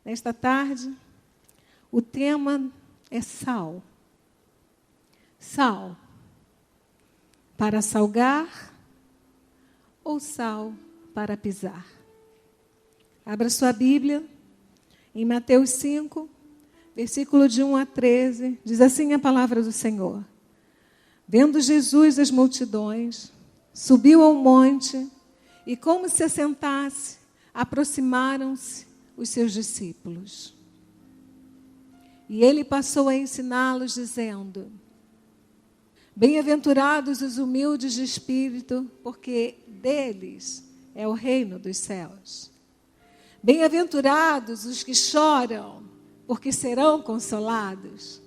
Nesta tarde, o tema é sal. Sal para salgar ou sal para pisar? Abra sua Bíblia em Mateus 5, versículo de 1 a 13, diz assim a palavra do Senhor. Vendo Jesus as multidões, subiu ao monte e, como se assentasse, aproximaram-se os seus discípulos. E ele passou a ensiná-los, dizendo: Bem-aventurados os humildes de espírito, porque deles é o reino dos céus. Bem-aventurados os que choram, porque serão consolados.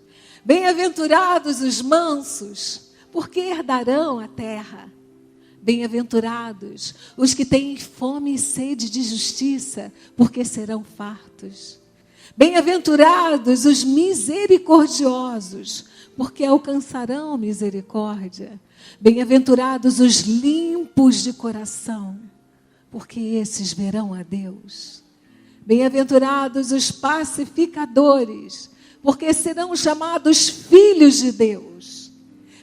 Bem-aventurados os mansos, porque herdarão a terra. Bem-aventurados os que têm fome e sede de justiça, porque serão fartos. Bem-aventurados os misericordiosos, porque alcançarão misericórdia. Bem-aventurados os limpos de coração, porque esses verão a Deus. Bem-aventurados os pacificadores, porque serão chamados filhos de Deus.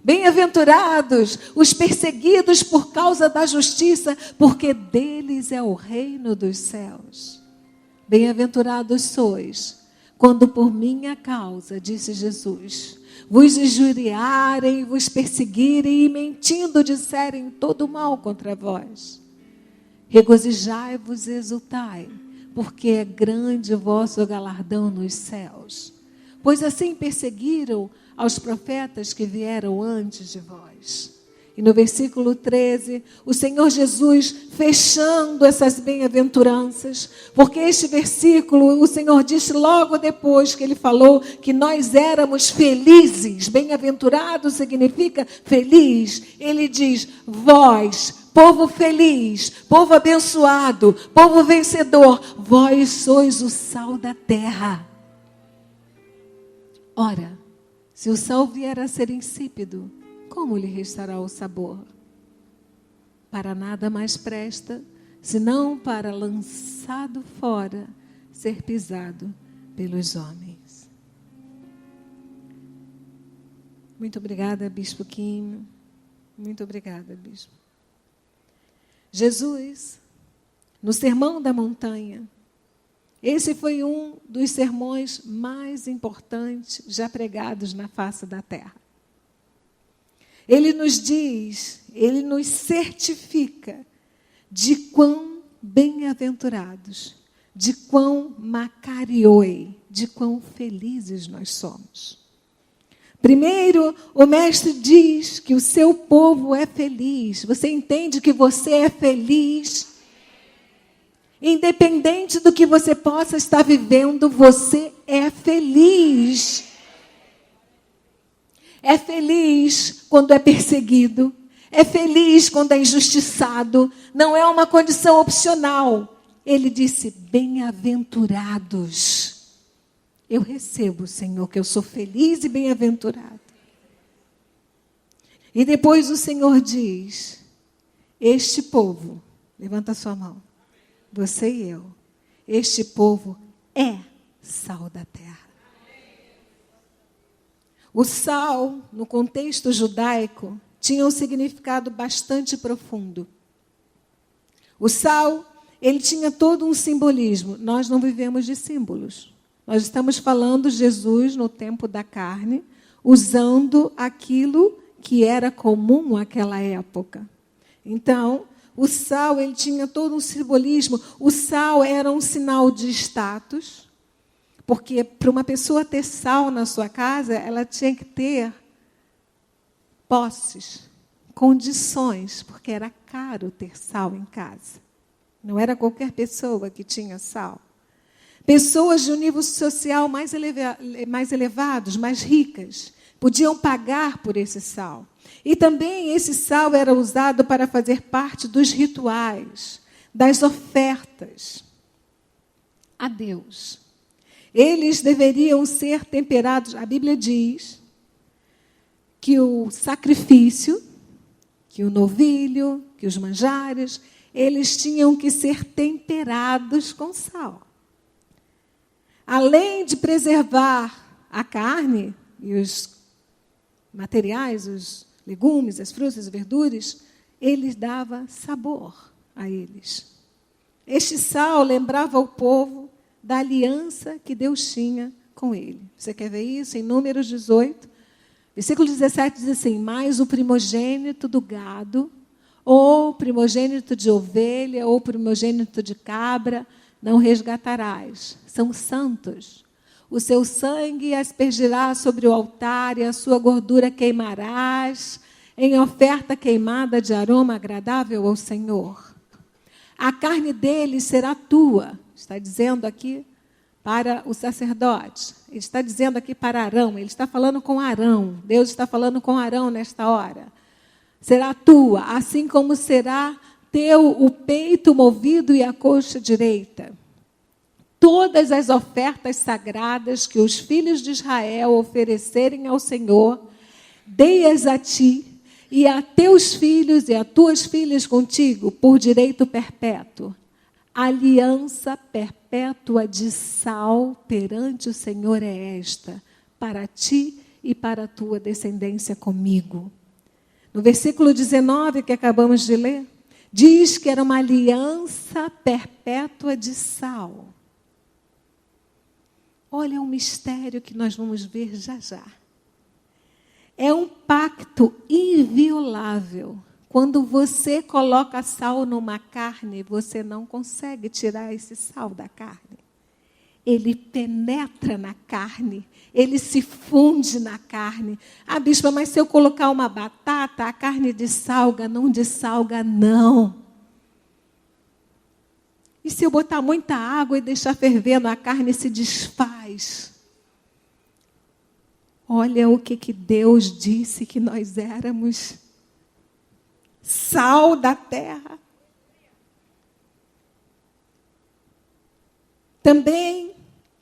Bem-aventurados os perseguidos por causa da justiça, porque deles é o reino dos céus. Bem-aventurados sois, quando por minha causa, disse Jesus, vos injuriarem, vos perseguirem e mentindo disserem todo mal contra vós. Regozijai-vos e exultai, porque é grande o vosso galardão nos céus. Pois assim perseguiram aos profetas que vieram antes de vós. E no versículo 13, o Senhor Jesus fechando essas bem-aventuranças, porque este versículo, o Senhor disse logo depois que ele falou que nós éramos felizes. Bem-aventurado significa feliz. Ele diz, vós, povo feliz, povo abençoado, povo vencedor, vós sois o sal da terra. Ora, se o sal vier a ser insípido, como lhe restará o sabor? Para nada mais presta, senão para, lançado fora, ser pisado pelos homens. Muito obrigada, Bispo Quinho. Muito obrigada, Bispo. Jesus, no Sermão da Montanha, esse foi um dos sermões mais importantes já pregados na face da terra. Ele nos diz, ele nos certifica de quão bem-aventurados, de quão macarioi, de quão felizes nós somos. Primeiro, o mestre diz que o seu povo é feliz. Você entende que você é feliz? Independente do que você possa estar vivendo, você é feliz. É feliz quando é perseguido. É feliz quando é injustiçado. Não é uma condição opcional. Ele disse, bem-aventurados. Eu recebo, Senhor, que eu sou feliz e bem-aventurado. E depois o Senhor diz, este povo, levanta a sua mão. Você e eu, este povo é sal da terra. O sal, no contexto judaico, tinha um significado bastante profundo. O sal, ele tinha todo um simbolismo. Nós não vivemos de símbolos. Nós estamos falando de Jesus no tempo da carne, usando aquilo que era comum naquela época. Então, o sal, ele tinha todo um simbolismo. O sal era um sinal de status, porque para uma pessoa ter sal na sua casa, ela tinha que ter posses, condições, porque era caro ter sal em casa. Não era qualquer pessoa que tinha sal. Pessoas de um nível social mais elevados, mais ricas, podiam pagar por esse sal. E também esse sal era usado para fazer parte dos rituais, das ofertas a Deus. Eles deveriam ser temperados. A Bíblia diz que o sacrifício, que o novilho, que os manjares, eles tinham que ser temperados com sal. além de preservar a carne e os materiais, os legumes, as frutas, as verduras, ele dava sabor a eles. Este sal lembrava o povo da aliança que Deus tinha com ele. Você quer ver isso? Em Números 18, versículo 17 diz assim: mas o primogênito do gado, ou primogênito de ovelha, ou primogênito de cabra, não resgatarás. São santos. O seu sangue aspergirás sobre o altar, e a sua gordura queimarás, em oferta queimada de aroma agradável ao Senhor. A carne deles será tua. Está dizendo aqui para o sacerdote. Ele está dizendo aqui para Arão. Ele está falando com Arão. Deus está falando com Arão nesta hora. Será tua, assim como será teu o peito movido e a coxa direita. Todas as ofertas sagradas que os filhos de Israel oferecerem ao Senhor, dei-as a ti e a teus filhos e a tuas filhas contigo por direito perpétuo. Aliança perpétua de sal perante o Senhor é esta, para ti e para a tua descendência comigo. No versículo 19 que acabamos de ler, diz que era uma aliança perpétua de sal. Olha o mistério que nós vamos ver já já. É um pacto inviolável. Quando você coloca sal numa carne, você não consegue tirar esse sal da carne. Ele penetra na carne, ele se funde na carne. Ah, bispa, mas se eu colocar uma batata, a carne dessalga, não dessalga, não. E se eu botar muita água e deixar fervendo, a carne se desfaz. Olha o que Deus disse que nós éramos. Sal da terra. Também,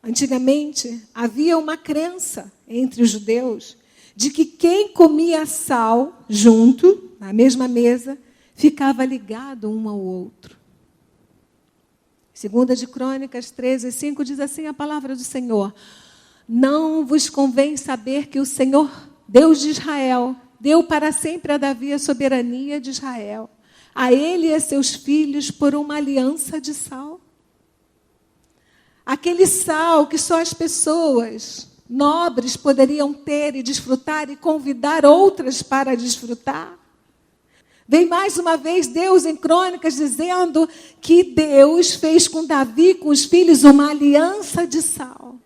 antigamente, havia uma crença entre os judeus de que quem comia sal junto, na mesma mesa, ficava ligado um ao outro. 2 de Crônicas 13:5 diz assim a palavra do Senhor: não vos convém saber que o Senhor, Deus de Israel, deu para sempre a Davi a soberania de Israel, a ele e a seus filhos por uma aliança de sal. Aquele sal que só as pessoas nobres poderiam ter e desfrutar e convidar outras para desfrutar. Vem mais uma vez Deus em Crônicas dizendo que Deus fez com Davi, com os filhos, uma aliança de sal.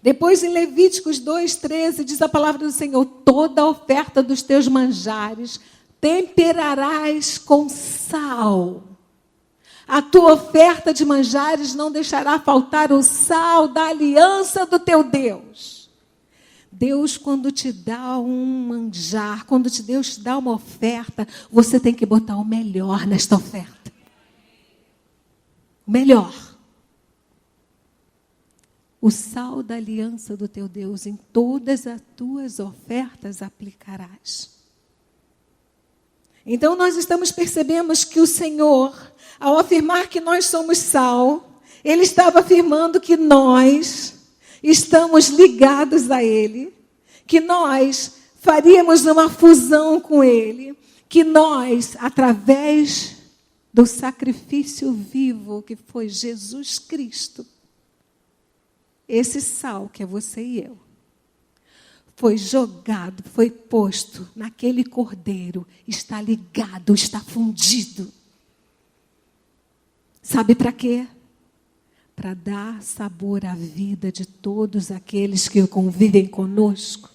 Depois, em Levíticos 2:13, diz a palavra do Senhor: toda a oferta dos teus manjares temperarás com sal. A tua oferta de manjares não deixará faltar o sal da aliança do teu Deus. Deus, quando te dá um manjar, quando Deus te dá uma oferta, você tem que botar o melhor nesta oferta. O melhor. O sal da aliança do teu Deus em todas as tuas ofertas aplicarás. Então nós percebemos que o Senhor, ao afirmar que nós somos sal, Ele estava afirmando que nós estamos ligados a Ele, que nós faríamos uma fusão com Ele, que nós, através do sacrifício vivo que foi Jesus Cristo, esse sal que é você e eu, foi jogado, foi posto naquele cordeiro, está ligado, está fundido. Sabe para quê? Para dar sabor à vida de todos aqueles que convivem conosco.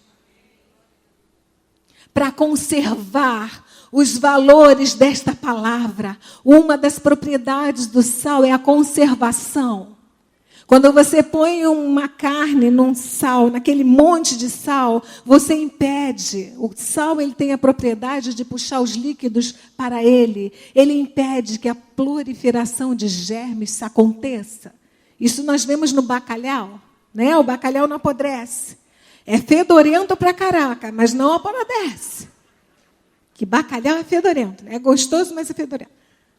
Para conservar os valores desta palavra. Uma das propriedades do sal é a conservação. Quando você põe uma carne num sal, naquele monte de sal, você impede. O sal ele tem a propriedade de puxar os líquidos para ele. Ele impede que a proliferação de germes aconteça. Isso nós vemos no bacalhau, né? O bacalhau não apodrece. É fedorento pra caraca, mas não apodrece. Que bacalhau é fedorento, né? É gostoso, mas é fedorento.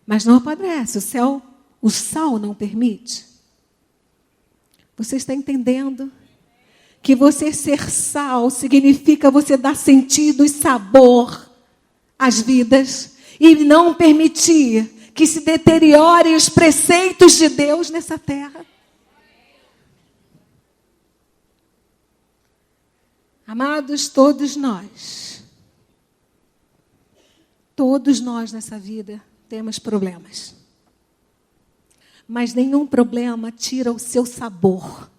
Mas não apodrece. o sal não permite? Você está entendendo? Que você ser sal significa você dar sentido e sabor às vidas e não permitir que se deteriorem os preceitos de Deus nessa terra. Amados, todos nós nessa vida temos problemas. Mas nenhum problema tira o seu sabor.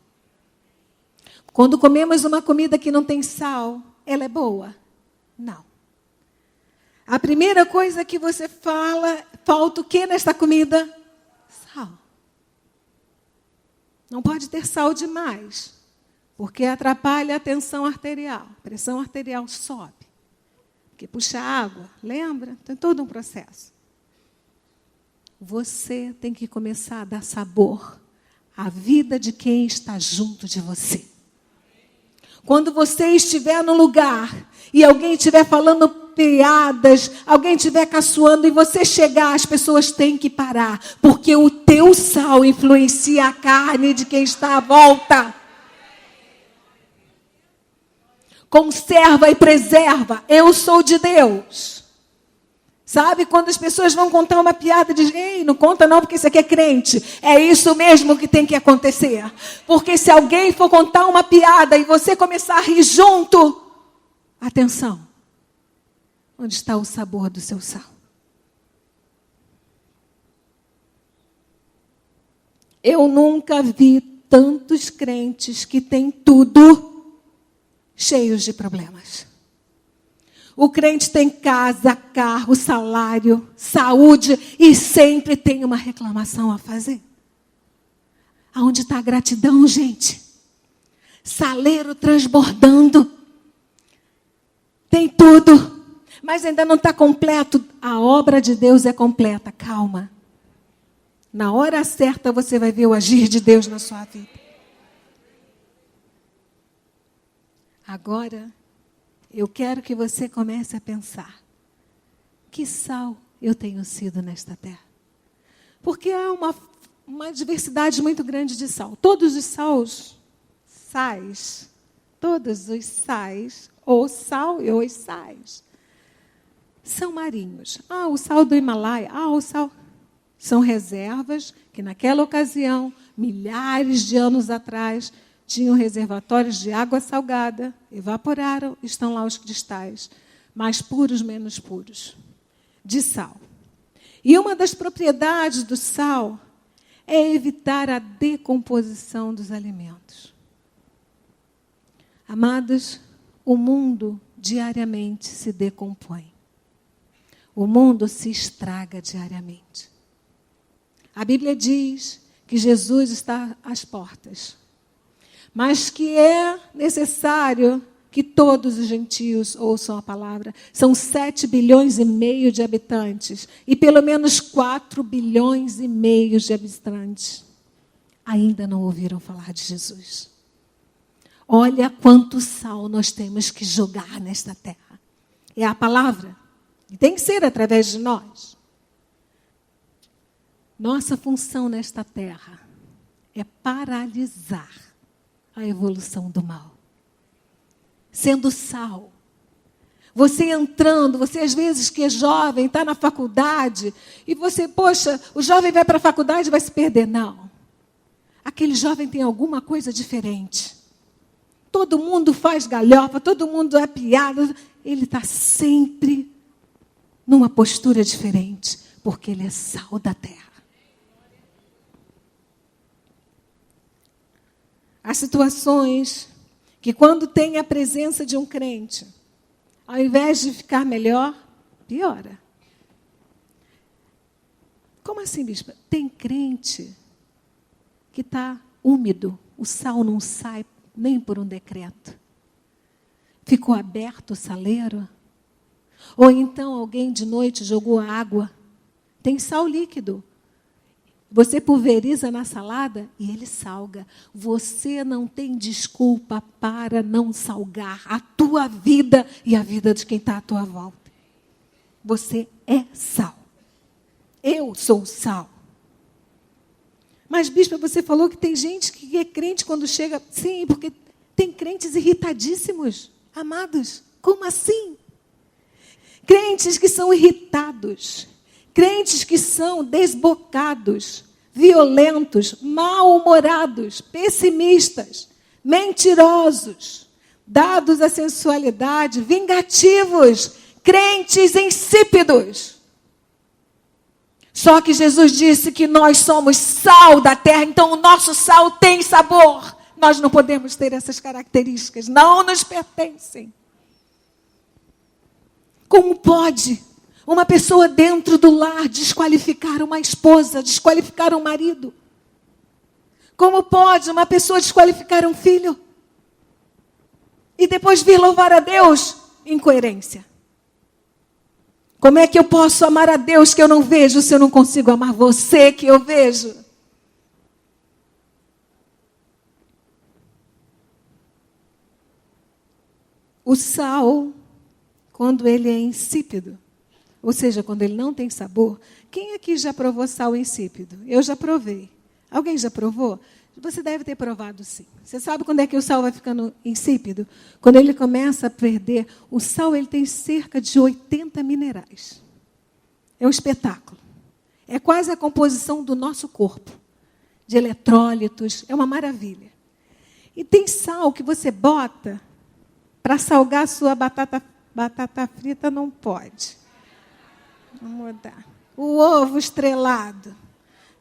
Quando comemos uma comida que não tem sal, ela é boa? Não. A primeira coisa que você fala, falta o que nesta comida? Sal. Não pode ter sal demais, porque atrapalha a tensão arterial. A pressão arterial sobe. Porque puxa água, lembra? Tem todo um processo. Você tem que começar a dar sabor à vida de quem está junto de você. Quando você estiver no lugar e alguém estiver falando piadas, alguém estiver caçoando e você chegar, as pessoas têm que parar, porque o teu sal influencia a carne de quem está à volta. Conserva e preserva. Eu sou de Deus. Sabe, quando as pessoas vão contar uma piada, dizem, ei, não conta não, porque isso aqui é crente. É isso mesmo que tem que acontecer. Porque se alguém for contar uma piada e você começar a rir junto, atenção, onde está o sabor do seu sal? Eu nunca vi tantos crentes que têm tudo cheios de problemas. O crente tem casa, carro, salário, saúde e sempre tem uma reclamação a fazer. Aonde está a gratidão, gente? Saleiro transbordando. Tem tudo, mas ainda não está completo. A obra de Deus é completa. Calma. Na hora certa você vai ver o agir de Deus na sua vida. Agora, eu quero que você comece a pensar. Que sal eu tenho sido nesta terra? Porque há uma diversidade muito grande de sal. Todos os sais, ou sal e os sais, são marinhos. O sal do Himalaia, o sal... São reservas que naquela ocasião, milhares de anos atrás, tinham reservatórios de água salgada, evaporaram, estão lá os cristais, mais puros, menos puros, de sal. E uma das propriedades do sal é evitar a decomposição dos alimentos. Amados, o mundo diariamente se decompõe. O mundo se estraga diariamente. A Bíblia diz que Jesus está às portas, mas que é necessário que todos os gentios ouçam a palavra. São 7,5 bilhões de habitantes e pelo menos 4,5 bilhões de habitantes ainda não ouviram falar de Jesus. Olha quanto sal nós temos que jogar nesta terra. É a palavra. E tem que ser através de nós. Nossa função nesta terra é paralisar a evolução do mal. Sendo sal. Você entrando, você às vezes que é jovem, está na faculdade, e você, poxa, o jovem vai para a faculdade e vai se perder. Não. Aquele jovem tem alguma coisa diferente. Todo mundo faz galhofa, todo mundo é piada. Ele está sempre numa postura diferente, porque ele é sal da terra. Há situações que quando tem a presença de um crente, ao invés de ficar melhor, piora. Como assim, bispa? Tem crente que está úmido, o sal não sai nem por um decreto. Ficou aberto o saleiro? Ou então alguém de noite jogou água. Tem sal líquido. Você pulveriza na salada e ele salga. Você não tem desculpa para não salgar a tua vida e a vida de quem está à tua volta. Você é sal. Eu sou sal. Mas, bispa, você falou que tem gente que é crente quando chega... Sim, porque tem crentes irritadíssimos. Amados, como assim? Crentes que são irritados. Crentes que são desbocados, violentos, mal-humorados, pessimistas, mentirosos, dados à sensualidade, vingativos, crentes insípidos. Só que Jesus disse que nós somos sal da terra, então o nosso sal tem sabor. Nós não podemos ter essas características, não nos pertencem. Como pode uma pessoa dentro do lar desqualificar uma esposa, desqualificar um marido? Como pode uma pessoa desqualificar um filho? E depois vir louvar a Deus? Incoerência. Como é que eu posso amar a Deus que eu não vejo se eu não consigo amar você que eu vejo? O sal, quando ele é insípido, ou seja, quando ele não tem sabor, quem aqui já provou sal insípido? Eu já provei. Alguém já provou? Você deve ter provado, sim. Você sabe quando é que o sal vai ficando insípido? Quando ele começa a perder. O sal, ele tem cerca de 80 minerais. É um espetáculo. É quase a composição do nosso corpo. De eletrólitos. É uma maravilha. E tem sal que você bota para salgar a sua batata frita, não pode. Vamos mudar. O ovo estrelado.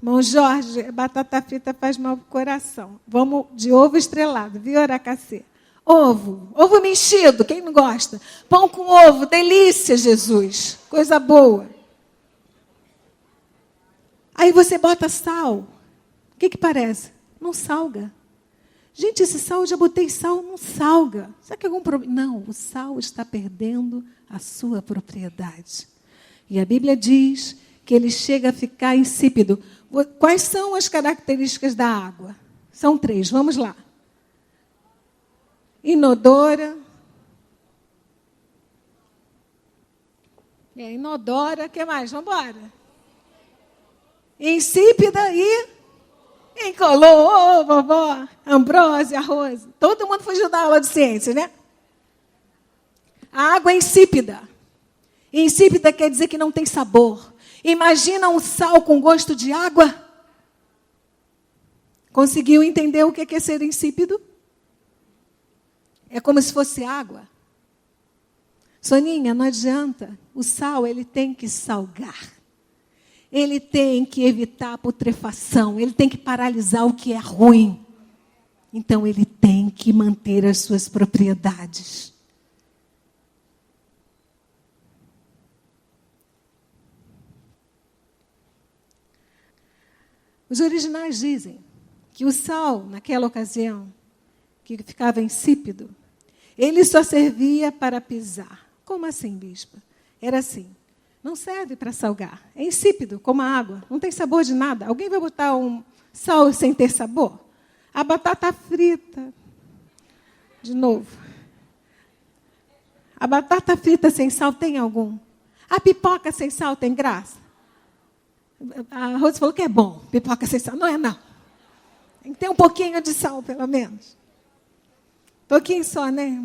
Irmão Jorge, batata frita faz mal para o coração. Vamos de ovo estrelado, viu, Aracacê? Ovo mexido, quem não gosta? Pão com ovo, delícia, Jesus. Coisa boa. Aí você bota sal. O que parece? Não salga. Gente, esse sal, eu já botei sal, não salga. Será que é algum problema? Não, o sal está perdendo a sua propriedade. E a Bíblia diz que ele chega a ficar insípido. Quais são as características da água? São 3, vamos lá. Inodora. Inodora, o que mais? Vamos embora. Insípida e incolor, vovó, Ambrósia, Rosa. Todo mundo fugiu da aula de ciência, né? A água é insípida. Insípida quer dizer que não tem sabor. Imagina um sal com gosto de água. Conseguiu entender o que é ser insípido? É como se fosse água. Soninha, não adianta. O sal, ele tem que salgar. Ele tem que evitar a putrefação. Ele tem que paralisar o que é ruim. Então, ele tem que manter as suas propriedades. Os originais dizem que o sal, naquela ocasião, que ficava insípido, ele só servia para pisar. Como assim, bispa? Era assim. Não serve para salgar. É insípido, como a água. Não tem sabor de nada. Alguém vai botar um sal sem ter sabor? A batata frita. De novo. A batata frita sem sal tem algum? A pipoca sem sal tem graça? A Rosa falou que é bom, pipoca sem sal. Não é, não. Tem que ter um pouquinho de sal, pelo menos. Pouquinho só, né,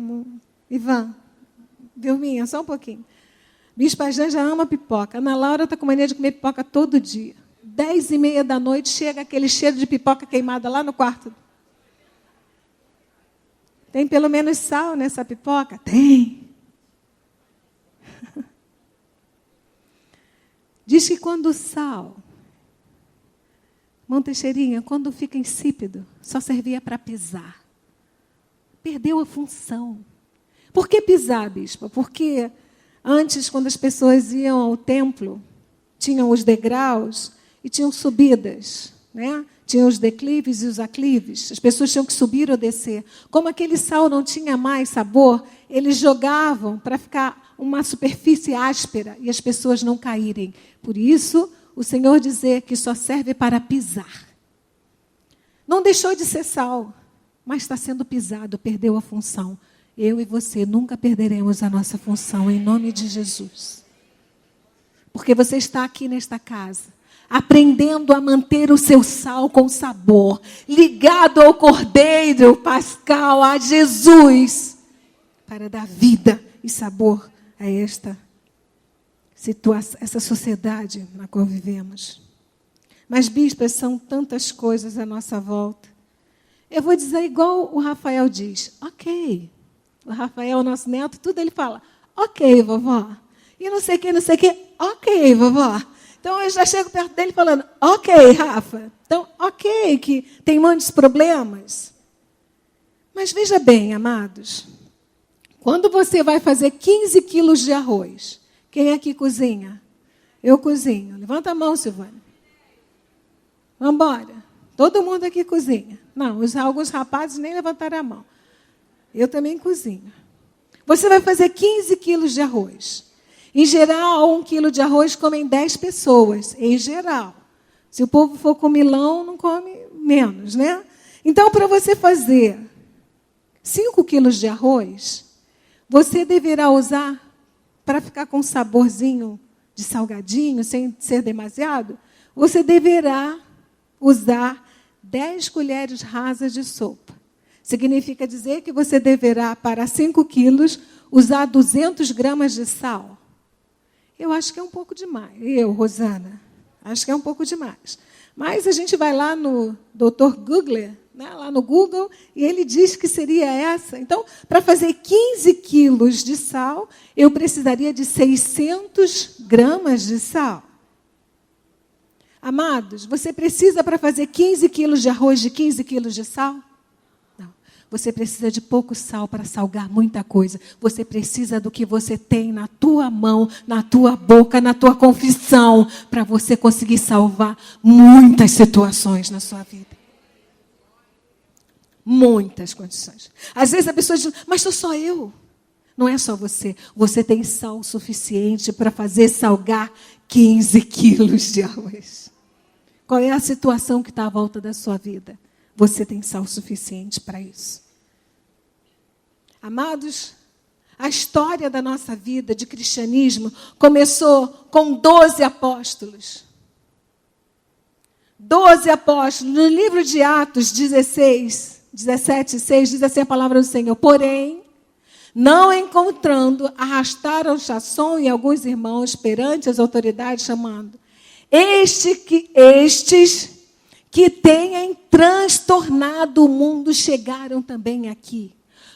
Ivan? Vilminha, só um pouquinho. Bispa Jean já ama pipoca. Ana Laura está com mania de comer pipoca todo dia. 10h30 da noite, chega aquele cheiro de pipoca queimada lá no quarto. Tem pelo menos sal nessa pipoca? Tem. Diz que quando o sal, Teixeirinha, quando fica insípido, só servia para pisar. Perdeu a função. Por que pisar, bispa? Porque antes, quando as pessoas iam ao templo, tinham os degraus e tinham subidas, né? Tinham os declives e os aclives. As pessoas tinham que subir ou descer. Como aquele sal não tinha mais sabor, eles jogavam para ficar uma superfície áspera e as pessoas não caírem. Por isso, o Senhor dizer que só serve para pisar. Não deixou de ser sal, mas está sendo pisado, perdeu a função. Eu e você nunca perderemos a nossa função, em nome de Jesus. Porque você está aqui nesta casa. aprendendo a manter o seu sal com sabor, ligado ao Cordeiro Pascal, a Jesus, para dar vida e sabor a essa sociedade na qual vivemos. Mas, bispas, são tantas coisas à nossa volta. Eu vou dizer igual o Rafael diz, ok. O Rafael, nosso neto, tudo ele fala, ok, vovó. E não sei o que, ok, vovó. Então, eu já chego perto dele falando, ok, Rafa. Então, ok, que tem muitos problemas. Mas veja bem, amados, quando você vai fazer 15 quilos de arroz, quem aqui cozinha? Eu cozinho. Levanta a mão, Silvânia. Vamos embora. Todo mundo aqui cozinha. Não, alguns rapazes nem levantaram a mão. Eu também cozinho. Você vai fazer 15 quilos de arroz. Em geral, 1 quilo de arroz comem 10 pessoas. Em geral. Se o povo for com milão, não come menos, né? Então, para você fazer 5 quilos de arroz, você deverá usar, para ficar com um saborzinho de salgadinho, sem ser demasiado, você deverá usar 10 colheres rasas de sopa. Significa dizer que você deverá, para 5 quilos, usar 200 gramas de sal. Eu acho que é um pouco demais. Rosana, acho que é um pouco demais. Mas a gente vai lá no Dr. Google, né, lá no Google, e ele diz que seria essa. Então, para fazer 15 quilos de sal, eu precisaria de 600 gramas de sal. Amados, você precisa, para fazer 15 quilos de arroz, de 15 quilos de sal? Não. Você precisa de pouco sal para salgar muita coisa. Você precisa do que você tem na tua mão, na tua boca, na tua confissão, para você conseguir salvar muitas situações na sua vida. Muitas condições. Às vezes a pessoa diz, mas sou só eu. Não é só você. Você tem sal suficiente para fazer salgar 15 quilos de arroz. Qual é a situação que está à volta da sua vida? Você tem sal suficiente para isso. Amados, a história da nossa vida de cristianismo começou com 12 apóstolos. 12 apóstolos. No livro de Atos 17:6, diz assim a palavra do Senhor. Porém, não encontrando, arrastaram Jasson e alguns irmãos perante as autoridades, chamando. Estes que têm transtornado o mundo chegaram também aqui.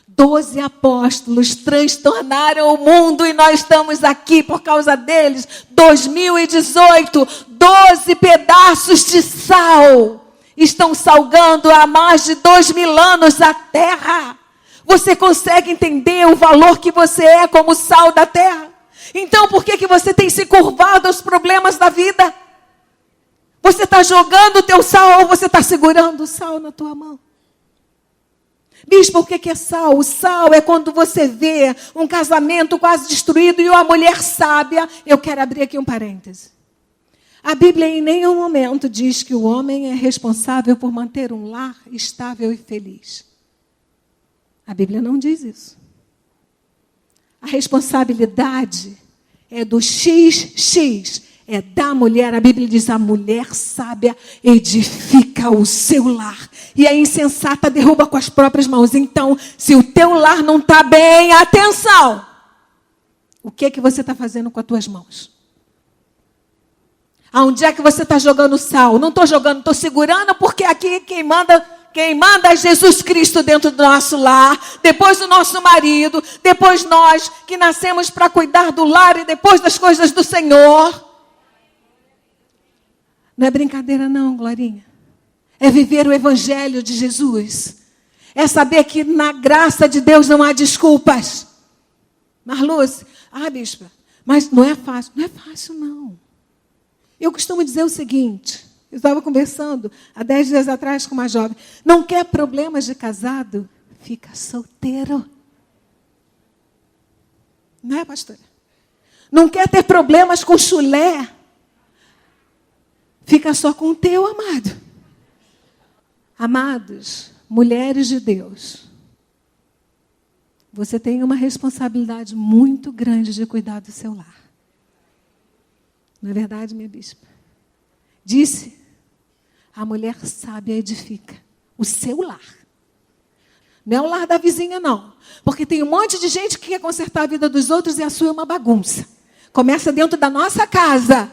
12 apóstolos transtornaram o mundo e nós estamos aqui por causa deles. 2018, 12 pedaços de sal estão salgando há mais de 2000 anos a terra. Você consegue entender o valor que você é como sal da terra? Então, por que você tem se curvado aos problemas da vida? Você está jogando o teu sal ou você está segurando o sal na tua mão? Bispo, o que é sal? O sal é quando você vê um casamento quase destruído e uma mulher sábia. Eu quero abrir aqui um parêntese. A Bíblia em nenhum momento diz que o homem é responsável por manter um lar estável e feliz. A Bíblia não diz isso. A responsabilidade é do XX, é da mulher. A Bíblia diz, a mulher sábia edifica o seu lar. E a insensata derruba com as próprias mãos. Então, se o teu lar não está bem, atenção! O que é que você está fazendo com as tuas mãos? Aonde é que você está jogando sal? Não estou jogando, estou segurando, porque aqui quem manda é Jesus Cristo dentro do nosso lar, depois o nosso marido, depois nós que nascemos para cuidar do lar e depois das coisas do Senhor. Não é brincadeira não, Glorinha. É viver o Evangelho de Jesus. É saber que na graça de Deus não há desculpas. Marluce, bispa, mas não é fácil. Não é fácil, não. Eu costumo dizer o seguinte, eu estava conversando há 10 dias atrás com uma jovem. Não quer problemas de casado? Fica solteiro. Não é, pastora? Não quer ter problemas com chulé? Fica só com o teu, amado. Amados, mulheres de Deus, você tem uma responsabilidade muito grande de cuidar do seu lar. Não é verdade, minha bispa? Disse, a mulher sábia edifica o seu lar. Não é o lar da vizinha, não. Porque tem um monte de gente que quer consertar a vida dos outros e a sua é uma bagunça. Começa dentro da nossa casa.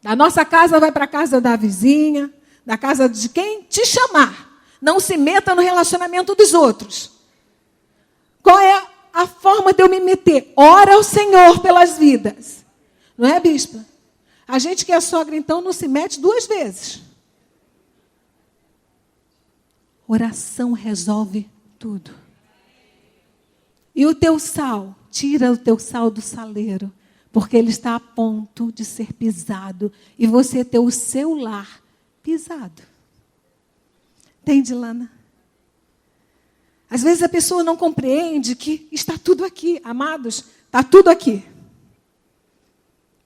Da nossa casa vai para a casa da vizinha, da casa de quem te chamar. Não se meta no relacionamento dos outros. Qual é a forma de eu me meter? Ora ao Senhor pelas vidas. Não é, bispa? A gente que é sogra, então, não se mete 2 vezes. Oração resolve tudo. E o teu sal, tira o teu sal do saleiro, porque ele está a ponto de ser pisado e você ter o seu lar pisado. Entende, Lana? Às vezes a pessoa não compreende que está tudo aqui, amados, está tudo aqui.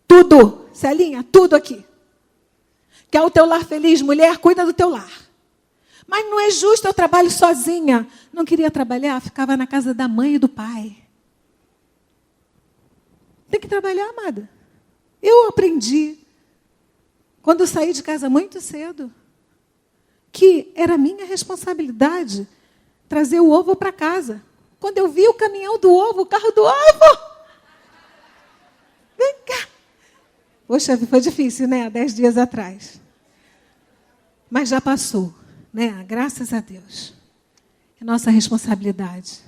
Tudo, Celinha, tudo aqui. Quer o teu lar feliz, mulher? Cuida do teu lar. Mas não é justo, eu trabalho sozinha. Não queria trabalhar, ficava na casa da mãe e do pai. Tem que trabalhar, amada. Eu aprendi, quando eu saí de casa muito cedo, que era minha responsabilidade trazer o ovo para casa. Quando eu vi o caminhão do ovo, o carro do ovo, vem cá. Poxa, foi difícil, né? 10 dias atrás. Mas já passou, né? Graças a Deus. É nossa responsabilidade.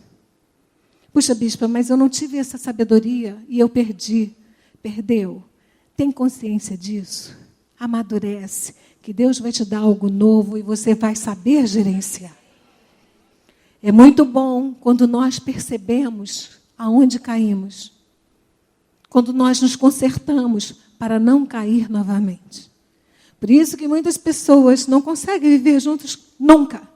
Puxa, bispa, mas eu não tive essa sabedoria e eu perdi. Perdeu. Tem consciência disso? Amadurece, que Deus vai te dar algo novo e você vai saber gerenciar. É muito bom quando nós percebemos aonde caímos. Quando nós nos consertamos para não cair novamente. Por isso que muitas pessoas não conseguem viver juntos nunca.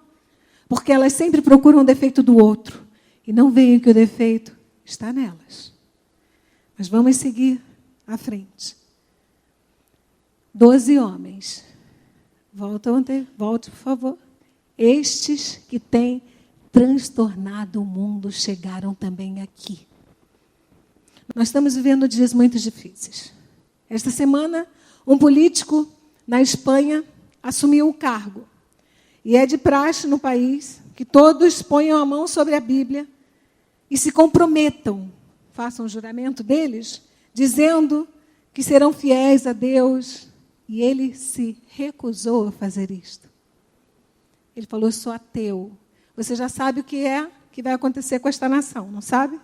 Porque elas sempre procuram o defeito do outro. E não veem que o defeito está nelas. Mas vamos seguir à frente. 12 homens. Volte, por favor. Estes que têm transtornado o mundo chegaram também aqui. Nós estamos vivendo dias muito difíceis. Esta semana, um político na Espanha assumiu o cargo. E é de praxe no país que todos ponham a mão sobre a Bíblia e se comprometam, façam o juramento deles, dizendo que serão fiéis a Deus. E ele se recusou a fazer isto. Ele falou, sou ateu. Você já sabe o que é que vai acontecer com esta nação, não sabe?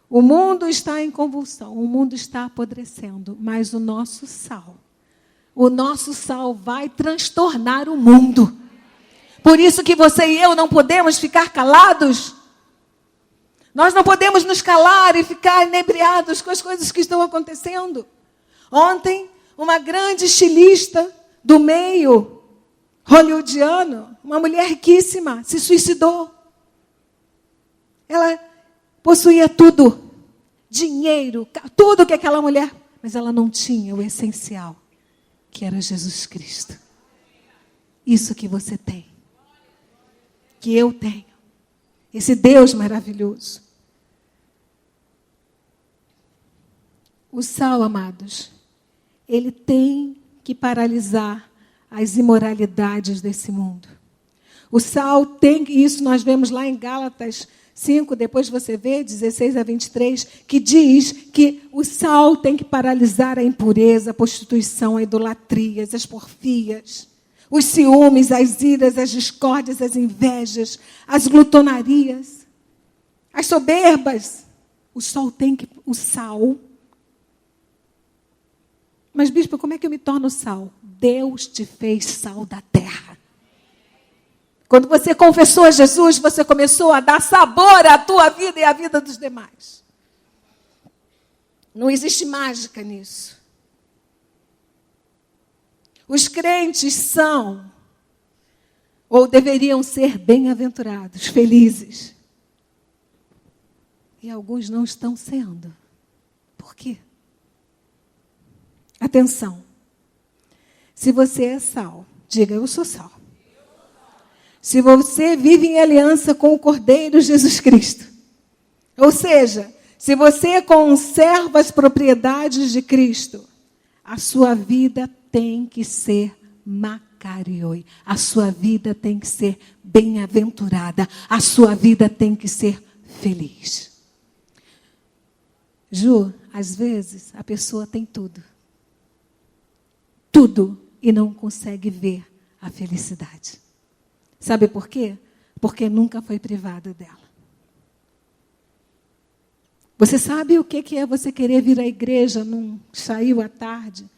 O mundo está em convulsão, o mundo está apodrecendo, mas o nosso sal vai transtornar o mundo. Por isso que você e eu não podemos ficar calados. Nós não podemos nos calar e ficar inebriados com as coisas que estão acontecendo. Ontem, uma grande estilista do meio hollywoodiano, uma mulher riquíssima, se suicidou. Ela possuía tudo, dinheiro, tudo que aquela mulher, mas ela não tinha o essencial, que era Jesus Cristo. Isso que você tem, que eu tenho, esse Deus maravilhoso. O sal, amados, ele tem que paralisar as imoralidades desse mundo. O sal tem, isso nós vemos lá em Gálatas 5, depois você vê, 16 a 23, que diz que o sal tem que paralisar a impureza, a prostituição, a idolatria, as porfias, os ciúmes, as iras, as discórdias, as invejas, as glutonarias, as soberbas. O sal. Mas, bispo, como é que eu me torno sal? Deus te fez sal da terra. Quando você confessou a Jesus, você começou a dar sabor à tua vida e à vida dos demais. Não existe mágica nisso. Os crentes são, ou deveriam ser bem-aventurados, felizes. E alguns não estão sendo. Por quê? Atenção. Se você é sal, diga, eu sou sal. Se você vive em aliança com o Cordeiro Jesus Cristo, ou seja, Se você conserva as propriedades de Cristo, a sua vida tem que ser makarioi. A sua vida tem que ser bem-aventurada. A sua vida tem que ser feliz. Ju, às vezes a pessoa tem tudo. Tudo e não consegue ver a felicidade. Sabe por quê? Porque nunca foi privada dela. Você sabe o que é você querer vir à igreja num saiu à tarde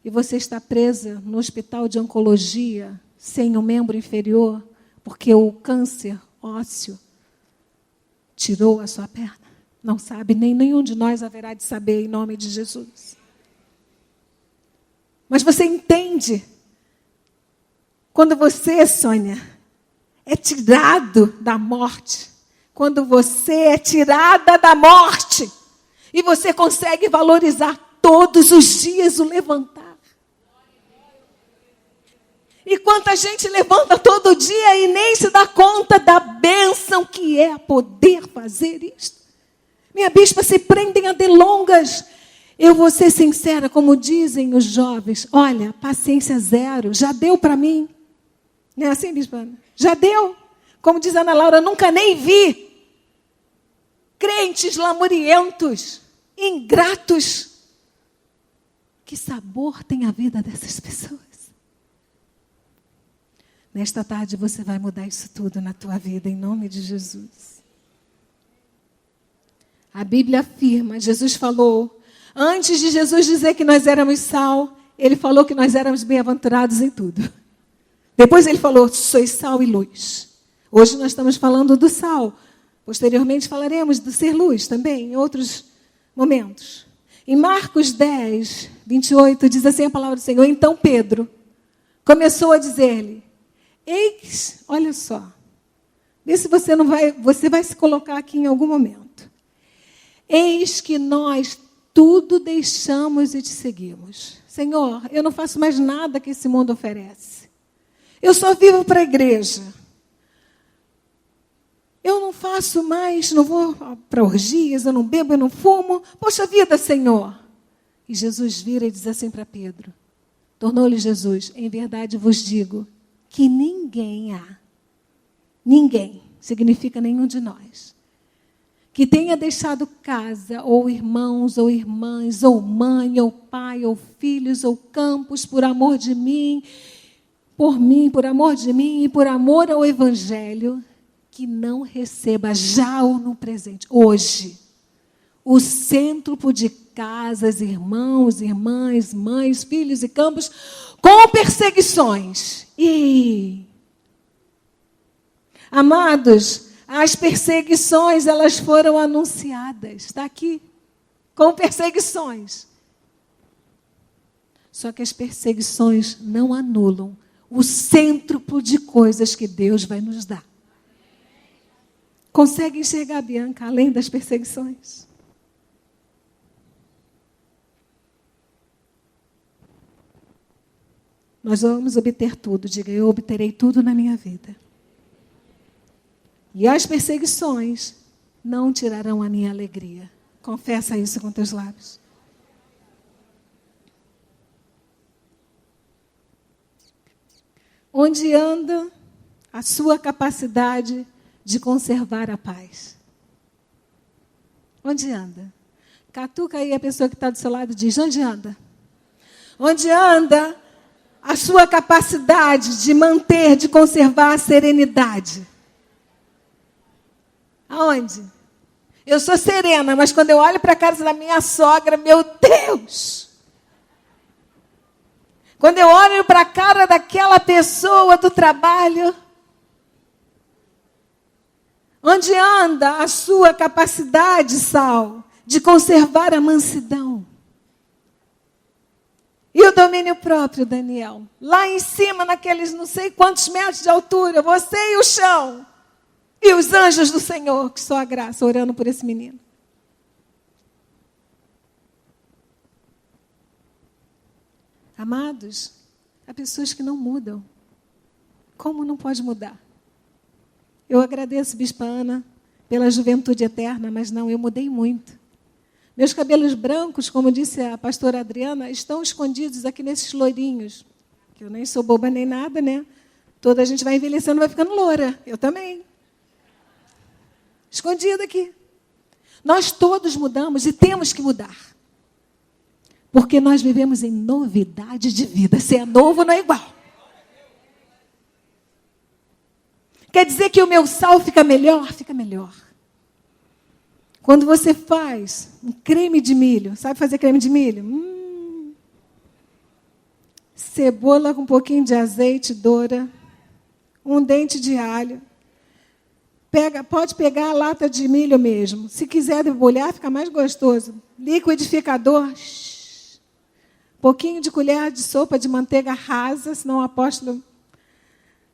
e você está presa no hospital de oncologia sem um membro inferior porque o câncer ósseo tirou a sua perna? Não sabe, nem nenhum de nós haverá de saber em nome de Jesus. Mas você entende quando você, Sônia, é tirado da morte, quando você é tirada da morte e você consegue valorizar todos os dias o levantar. E quanta gente levanta todo dia e nem se dá conta da bênção que é poder fazer isto. Minha bispa, se prendem a delongas. Eu vou ser sincera, como dizem os jovens, olha, paciência zero, já deu para mim. Não é assim, bispa? Já deu. Como diz a Ana Laura, nunca nem vi. Crentes lamurientos, ingratos. Que sabor tem a vida dessas pessoas? Nesta tarde você vai mudar isso tudo na tua vida, em nome de Jesus. A Bíblia afirma, Jesus falou, antes de Jesus dizer que nós éramos sal, ele falou que nós éramos bem-aventurados em tudo. Depois ele falou, sois sal e luz. Hoje nós estamos falando do sal. Posteriormente falaremos do ser luz também, em outros momentos. Em Marcos 10, 28, diz assim a palavra do Senhor. Então Pedro começou a dizer-lhe, eis, olha só, vê se você vai se colocar aqui em algum momento. Eis que nós tudo deixamos e te seguimos. Senhor, eu não faço mais nada que esse mundo oferece. Eu só vivo para a igreja. Eu não faço mais, não vou para orgias, eu não bebo, eu não fumo. Poxa vida, Senhor. E Jesus vira e diz assim para Pedro. Tornou-lhe Jesus, em verdade vos digo, que ninguém, significa nenhum de nós, que tenha deixado casa, ou irmãos, ou irmãs, ou mãe, ou pai, ou filhos, ou campos, por amor de mim, por amor de mim e por amor ao Evangelho, que não receba já ou no presente, hoje, o cêntuplo de casas, irmãos, irmãs, mães, filhos e campos, com perseguições. E, amados, as perseguições, elas foram anunciadas. Está aqui. Com perseguições. Só que as perseguições não anulam o cêntuplo de coisas que Deus vai nos dar. Consegue enxergar, Bianca, além das perseguições? Nós vamos obter tudo. Diga, eu obterei tudo na minha vida. E as perseguições não tirarão a minha alegria. Confessa isso com teus lábios. Onde anda a sua capacidade de conservar a paz? Onde anda? Catuca aí a pessoa que está do seu lado e diz, onde anda? Onde anda a sua capacidade de manter, de conservar a serenidade? Aonde? Eu sou serena, mas quando eu olho para a casa da minha sogra, meu Deus! Quando eu olho para a cara daquela pessoa do trabalho, onde anda a sua capacidade, Sal, de conservar a mansidão? E o domínio próprio, Daniel? Lá em cima, naqueles não sei quantos metros de altura, você e o chão. E os anjos do Senhor, que só a graça, orando por esse menino. Amados, há pessoas que não mudam. Como não pode mudar? Eu agradeço, Bispa Ana, pela juventude eterna, mas não, eu mudei muito. Meus cabelos brancos, como disse a pastora Adriana, estão escondidos aqui nesses loirinhos. Que eu nem sou boba nem nada, né? Toda a gente vai envelhecendo, vai ficando loura. Eu também. Escondido aqui. Nós todos mudamos e temos que mudar. Porque nós vivemos em novidade de vida. Se é novo, não é igual. Quer dizer que o meu sal fica melhor? Fica melhor. Quando você faz um creme de milho, sabe fazer creme de milho? Cebola com um pouquinho de azeite, doura, um dente de alho. Pode pegar a lata de milho mesmo. Se quiser debulhar, fica mais gostoso. Liquidificador. Pouquinho de colher de sopa de manteiga rasa, senão o apóstolo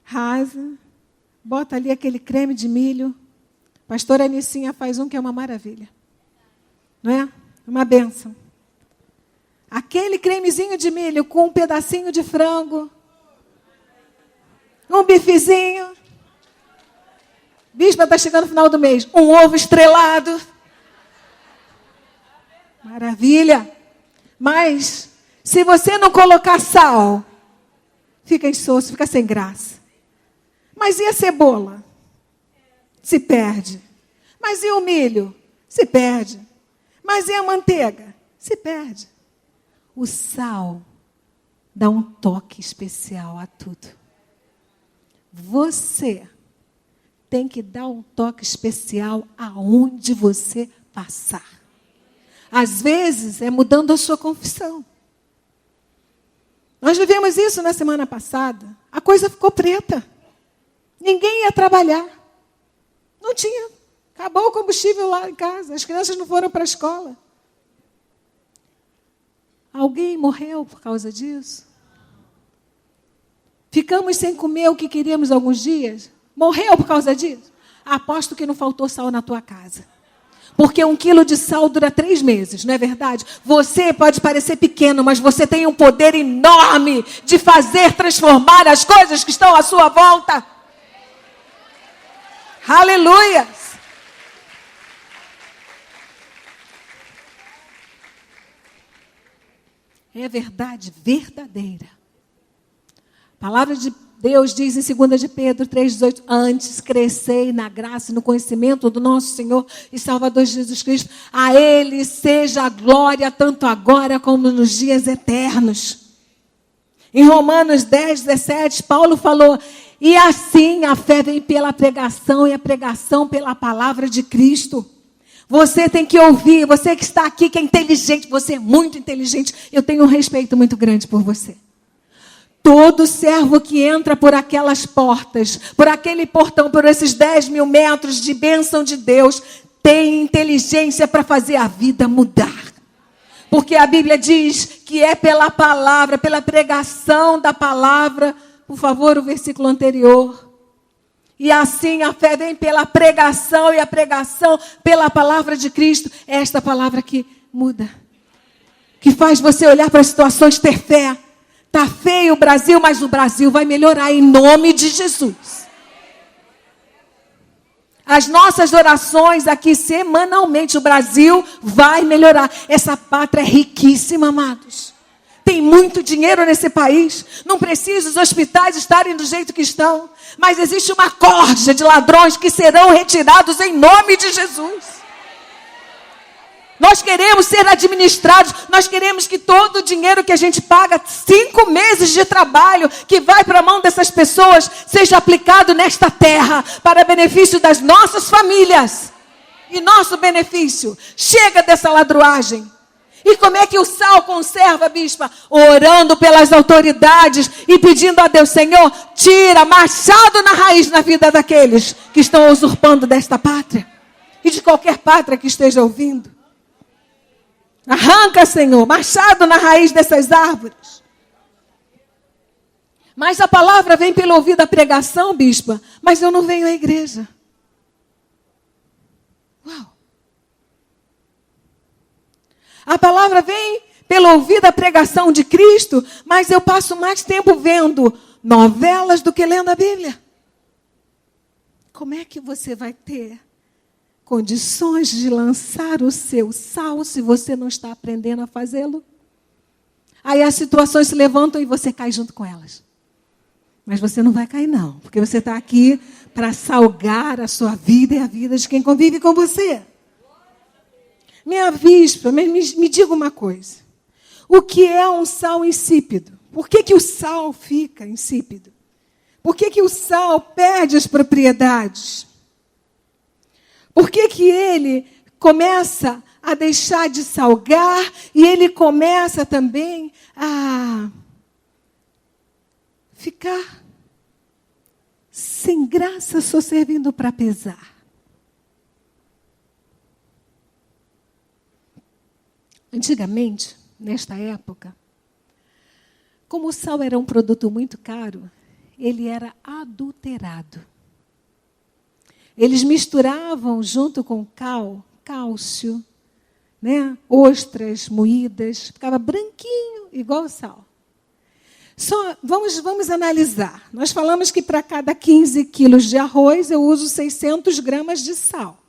rasa. Bota ali aquele creme de milho. Pastora Anicinha faz um que é uma maravilha. Não é? Uma bênção. Aquele cremezinho de milho com um pedacinho de frango. Um bifezinho. Bispa, está chegando no final do mês. Um ovo estrelado. Maravilha. Mas, se você não colocar sal, fica insosso, fica sem graça. Mas e a cebola? Se perde. Mas e o milho? Se perde. Mas e a manteiga? Se perde. O sal dá um toque especial a tudo. Você tem que dar um toque especial aonde você passar. Às vezes é mudando a sua confissão. Nós vivemos isso na semana passada. A coisa ficou preta. Ninguém ia trabalhar. Não tinha. Acabou o combustível lá em casa. As crianças não foram para a escola. Alguém morreu por causa disso? Ficamos sem comer o que queríamos alguns dias? Morreu por causa disso? Aposto que não faltou sal na tua casa. Porque 1 quilo de sal dura 3 meses, não é verdade? Você pode parecer pequeno, mas você tem um poder enorme de fazer transformar as coisas que estão à sua volta. Aleluia! É verdade verdadeira. A palavra de Deus diz em 2 de Pedro 3,18, antes crescei na graça e no conhecimento do nosso Senhor e Salvador Jesus Cristo. A Ele seja a glória, tanto agora como nos dias eternos. Em Romanos 10:17, Paulo falou, e assim a fé vem pela pregação e a pregação pela palavra de Cristo. Você tem que ouvir, você que está aqui, que é inteligente, você é muito inteligente, eu tenho um respeito muito grande por você. Todo servo que entra por aquelas portas, por aquele portão, por esses 10.000 metros de bênção de Deus, tem inteligência para fazer a vida mudar. Porque a Bíblia diz que é pela palavra, pela pregação da palavra. Por favor, o versículo anterior. E assim a fé vem pela pregação e a pregação pela palavra de Cristo. É esta palavra que muda. Que faz você olhar para as situações, ter fé. Está feio o Brasil, mas o Brasil vai melhorar em nome de Jesus. As nossas orações aqui semanalmente, o Brasil vai melhorar. Essa pátria é riquíssima, amados. Tem muito dinheiro nesse país. Não precisa os hospitais estarem do jeito que estão. Mas existe uma corja de ladrões que serão retirados em nome de Jesus. Nós queremos ser administrados, nós queremos que todo o dinheiro que a gente paga, 5 meses de trabalho, que vai para a mão dessas pessoas, seja aplicado nesta terra, para benefício das nossas famílias. E nosso benefício. Chega dessa ladruagem. E como é que o sal conserva, bispa? Orando pelas autoridades e pedindo a Deus, Senhor, tira machado na raiz na vida daqueles que estão usurpando desta pátria. E de qualquer pátria que esteja ouvindo. Arranca, Senhor, machado na raiz dessas árvores. Mas a palavra vem pelo ouvido da pregação, bispa. Mas eu não venho à igreja. Uau. A palavra vem pelo ouvido da pregação de Cristo. Mas eu passo mais tempo vendo novelas do que lendo a Bíblia. Como é que você vai ter condições de lançar o seu sal se você não está aprendendo a fazê-lo? Aí as situações se levantam e você cai junto com elas. Mas você não vai cair, não, porque você está aqui para salgar a sua vida e a vida de quem convive com você. Minha bispa, me diga uma coisa. O que é um sal insípido? Por que o sal fica insípido? Por que o sal perde as propriedades? Por que ele começa a deixar de salgar e ele começa também a ficar sem graça, só servindo para pesar? Antigamente, nesta época, como o sal era um produto muito caro, ele era adulterado. Eles misturavam junto com cálcio, né? Ostras moídas, ficava branquinho, igual o sal. Só vamos analisar. Nós falamos que para cada 15 quilos de arroz eu uso 600 gramas de sal.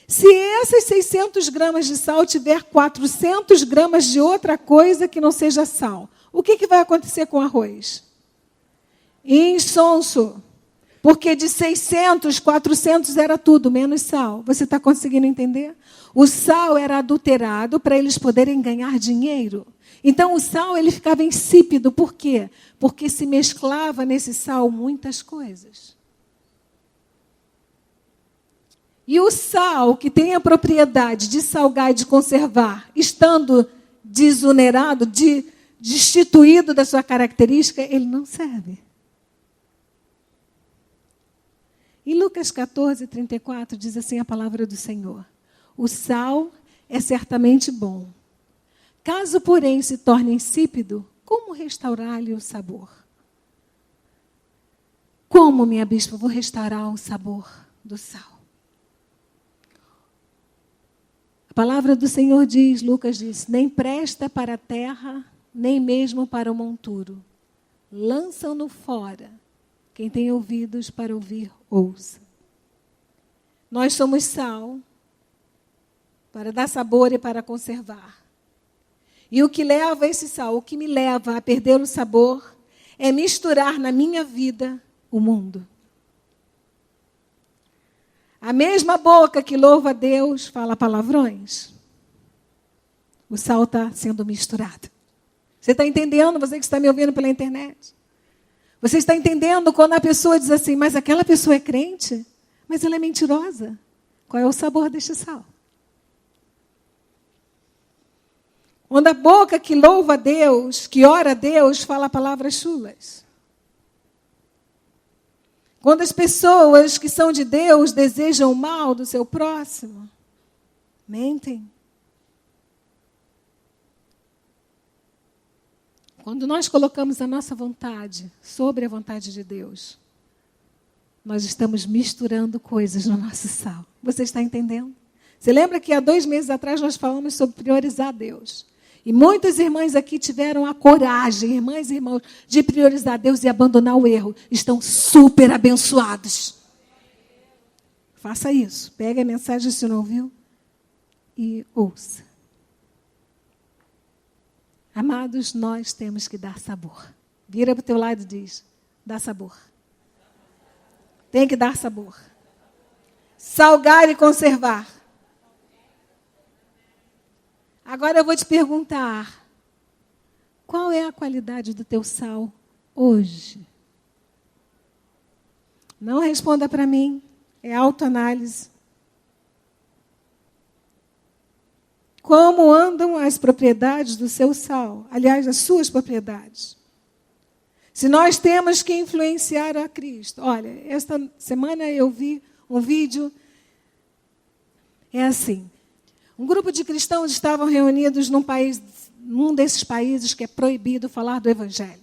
Se essas 600 gramas de sal tiver 400 gramas de outra coisa que não seja sal, o que vai acontecer com o arroz? Insonso. Porque de 600, 400 era tudo, menos sal. Você está conseguindo entender? O sal era adulterado para eles poderem ganhar dinheiro. Então, o sal ele ficava insípido. Por quê? Porque se mesclava nesse sal muitas coisas. E o sal, que tem a propriedade de salgar e de conservar, estando desonerado, destituído da sua característica, ele não serve. Em Lucas 14, 34, diz assim a palavra do Senhor: o sal é certamente bom. Caso, porém, se torne insípido, como restaurar-lhe o sabor? Como, minha bispa, vou restaurar o sabor do sal? A palavra do Senhor diz, Lucas diz, nem presta para a terra, nem mesmo para o monturo. Lançam-no fora. Quem tem ouvidos para ouvir, ouça. Nós somos sal para dar sabor e para conservar. E o que leva esse sal, o que me leva a perder o sabor, é misturar na minha vida o mundo. A mesma boca que louva a Deus fala palavrões. O sal está sendo misturado. Você está entendendo? Você que está me ouvindo pela internet? Você está entendendo quando a pessoa diz assim, mas aquela pessoa é crente, mas ela é mentirosa. Qual é o sabor deste sal? Quando a boca que louva a Deus, que ora a Deus, fala palavras chulas. Quando as pessoas que são de Deus desejam o mal do seu próximo, mentem. Quando nós colocamos a nossa vontade sobre a vontade de Deus, nós estamos misturando coisas no nosso sal. Você está entendendo? Você lembra que há 2 meses atrás nós falamos sobre priorizar Deus? E muitas irmãs aqui tiveram a coragem, irmãs e irmãos, de priorizar Deus e abandonar o erro. Estão super abençoados. Faça isso. Pegue a mensagem se não ouviu e ouça. Amados, nós temos que dar sabor. Vira para o teu lado e diz, dá sabor. Tem que dar sabor. Salgar e conservar. Agora eu vou te perguntar, qual é a qualidade do teu sal hoje? Não responda para mim, é autoanálise. Como andam as propriedades do seu sal? Aliás, as suas propriedades. Se nós temos que influenciar a Cristo. Olha, esta semana eu vi um vídeo. É assim. Um grupo de cristãos estavam reunidos num desses países que é proibido falar do Evangelho.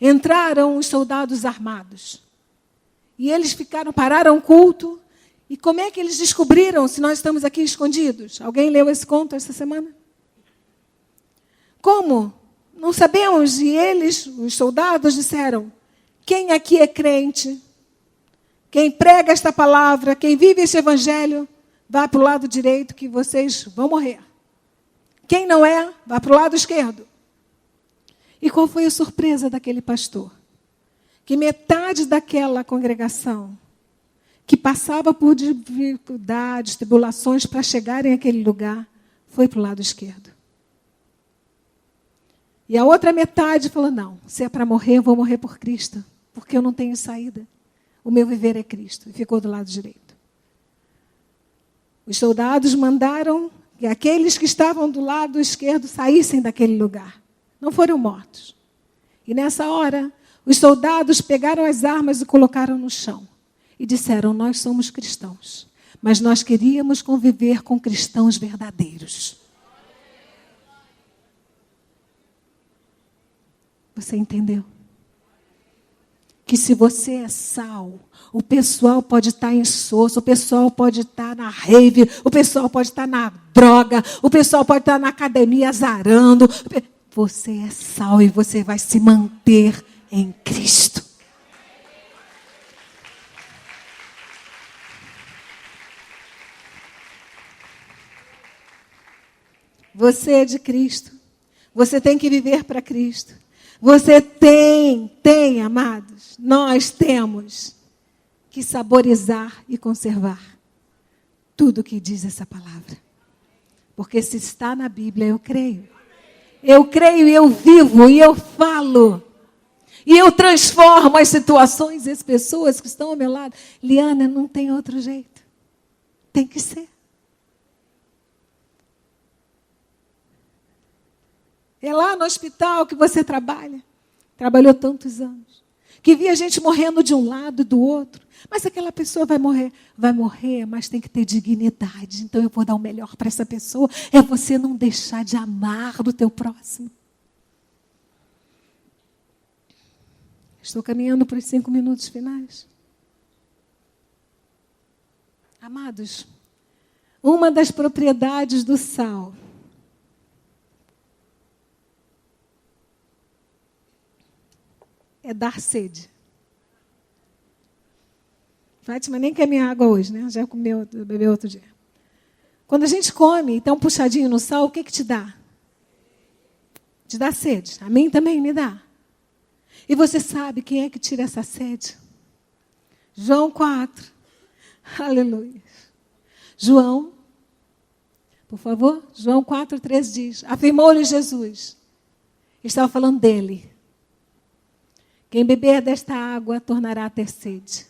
Entraram os soldados armados. E eles pararam o culto. E como é que eles descobriram se nós estamos aqui escondidos? Alguém leu esse conto essa semana? Como? Não sabemos. E eles, os soldados, disseram, quem aqui é crente? Quem prega esta palavra? Quem vive este evangelho? vá para o lado direito que vocês vão morrer. Quem não é, vá para o lado esquerdo. E qual foi a surpresa daquele pastor? Que metade daquela congregação que passava por dificuldades, tribulações para chegarem àquele lugar, foi para o lado esquerdo. E a outra metade falou, não, se é para morrer, eu vou morrer por Cristo, porque eu não tenho saída. O meu viver é Cristo. E ficou do lado direito. Os soldados mandaram que aqueles que estavam do lado esquerdo saíssem daquele lugar. Não foram mortos. E nessa hora, os soldados pegaram as armas e colocaram no chão. E disseram, nós somos cristãos, mas nós queríamos conviver com cristãos verdadeiros. Você entendeu? Que se você é sal, o pessoal pode estar em insosso, o pessoal pode estar na rave, o pessoal pode estar na droga, o pessoal pode estar na academia azarando. Você é sal e você vai se manter em Cristo. Você é de Cristo. Você tem que viver para Cristo. Você tem, amados, nós temos que saborizar e conservar tudo o que diz essa palavra. Porque se está na Bíblia, eu creio. Eu creio e eu vivo e eu falo. E eu transformo as situações e as pessoas que estão ao meu lado. Liana, não tem outro jeito. Tem que ser. É lá no hospital que você trabalha. Trabalhou tantos anos. Que via gente morrendo de um lado e do outro. Mas aquela pessoa vai morrer. Vai morrer, mas tem que ter dignidade. Então eu vou dar o melhor para essa pessoa. É você não deixar de amar do teu próximo. Estou caminhando para os 5 minutos finais. Amados, uma das propriedades do sal é dar sede. Fátima nem quer minha água hoje, né? Já comeu, bebeu outro dia. Quando a gente come e dá um puxadinho no sal, o que te dá? Te dá sede. A mim também me dá. E você sabe quem é que tira essa sede? João 4. Aleluia. João, por favor, João 4:3 diz, afirmou-lhe Jesus. Estava falando dele. Quem beber desta água tornará a ter sede.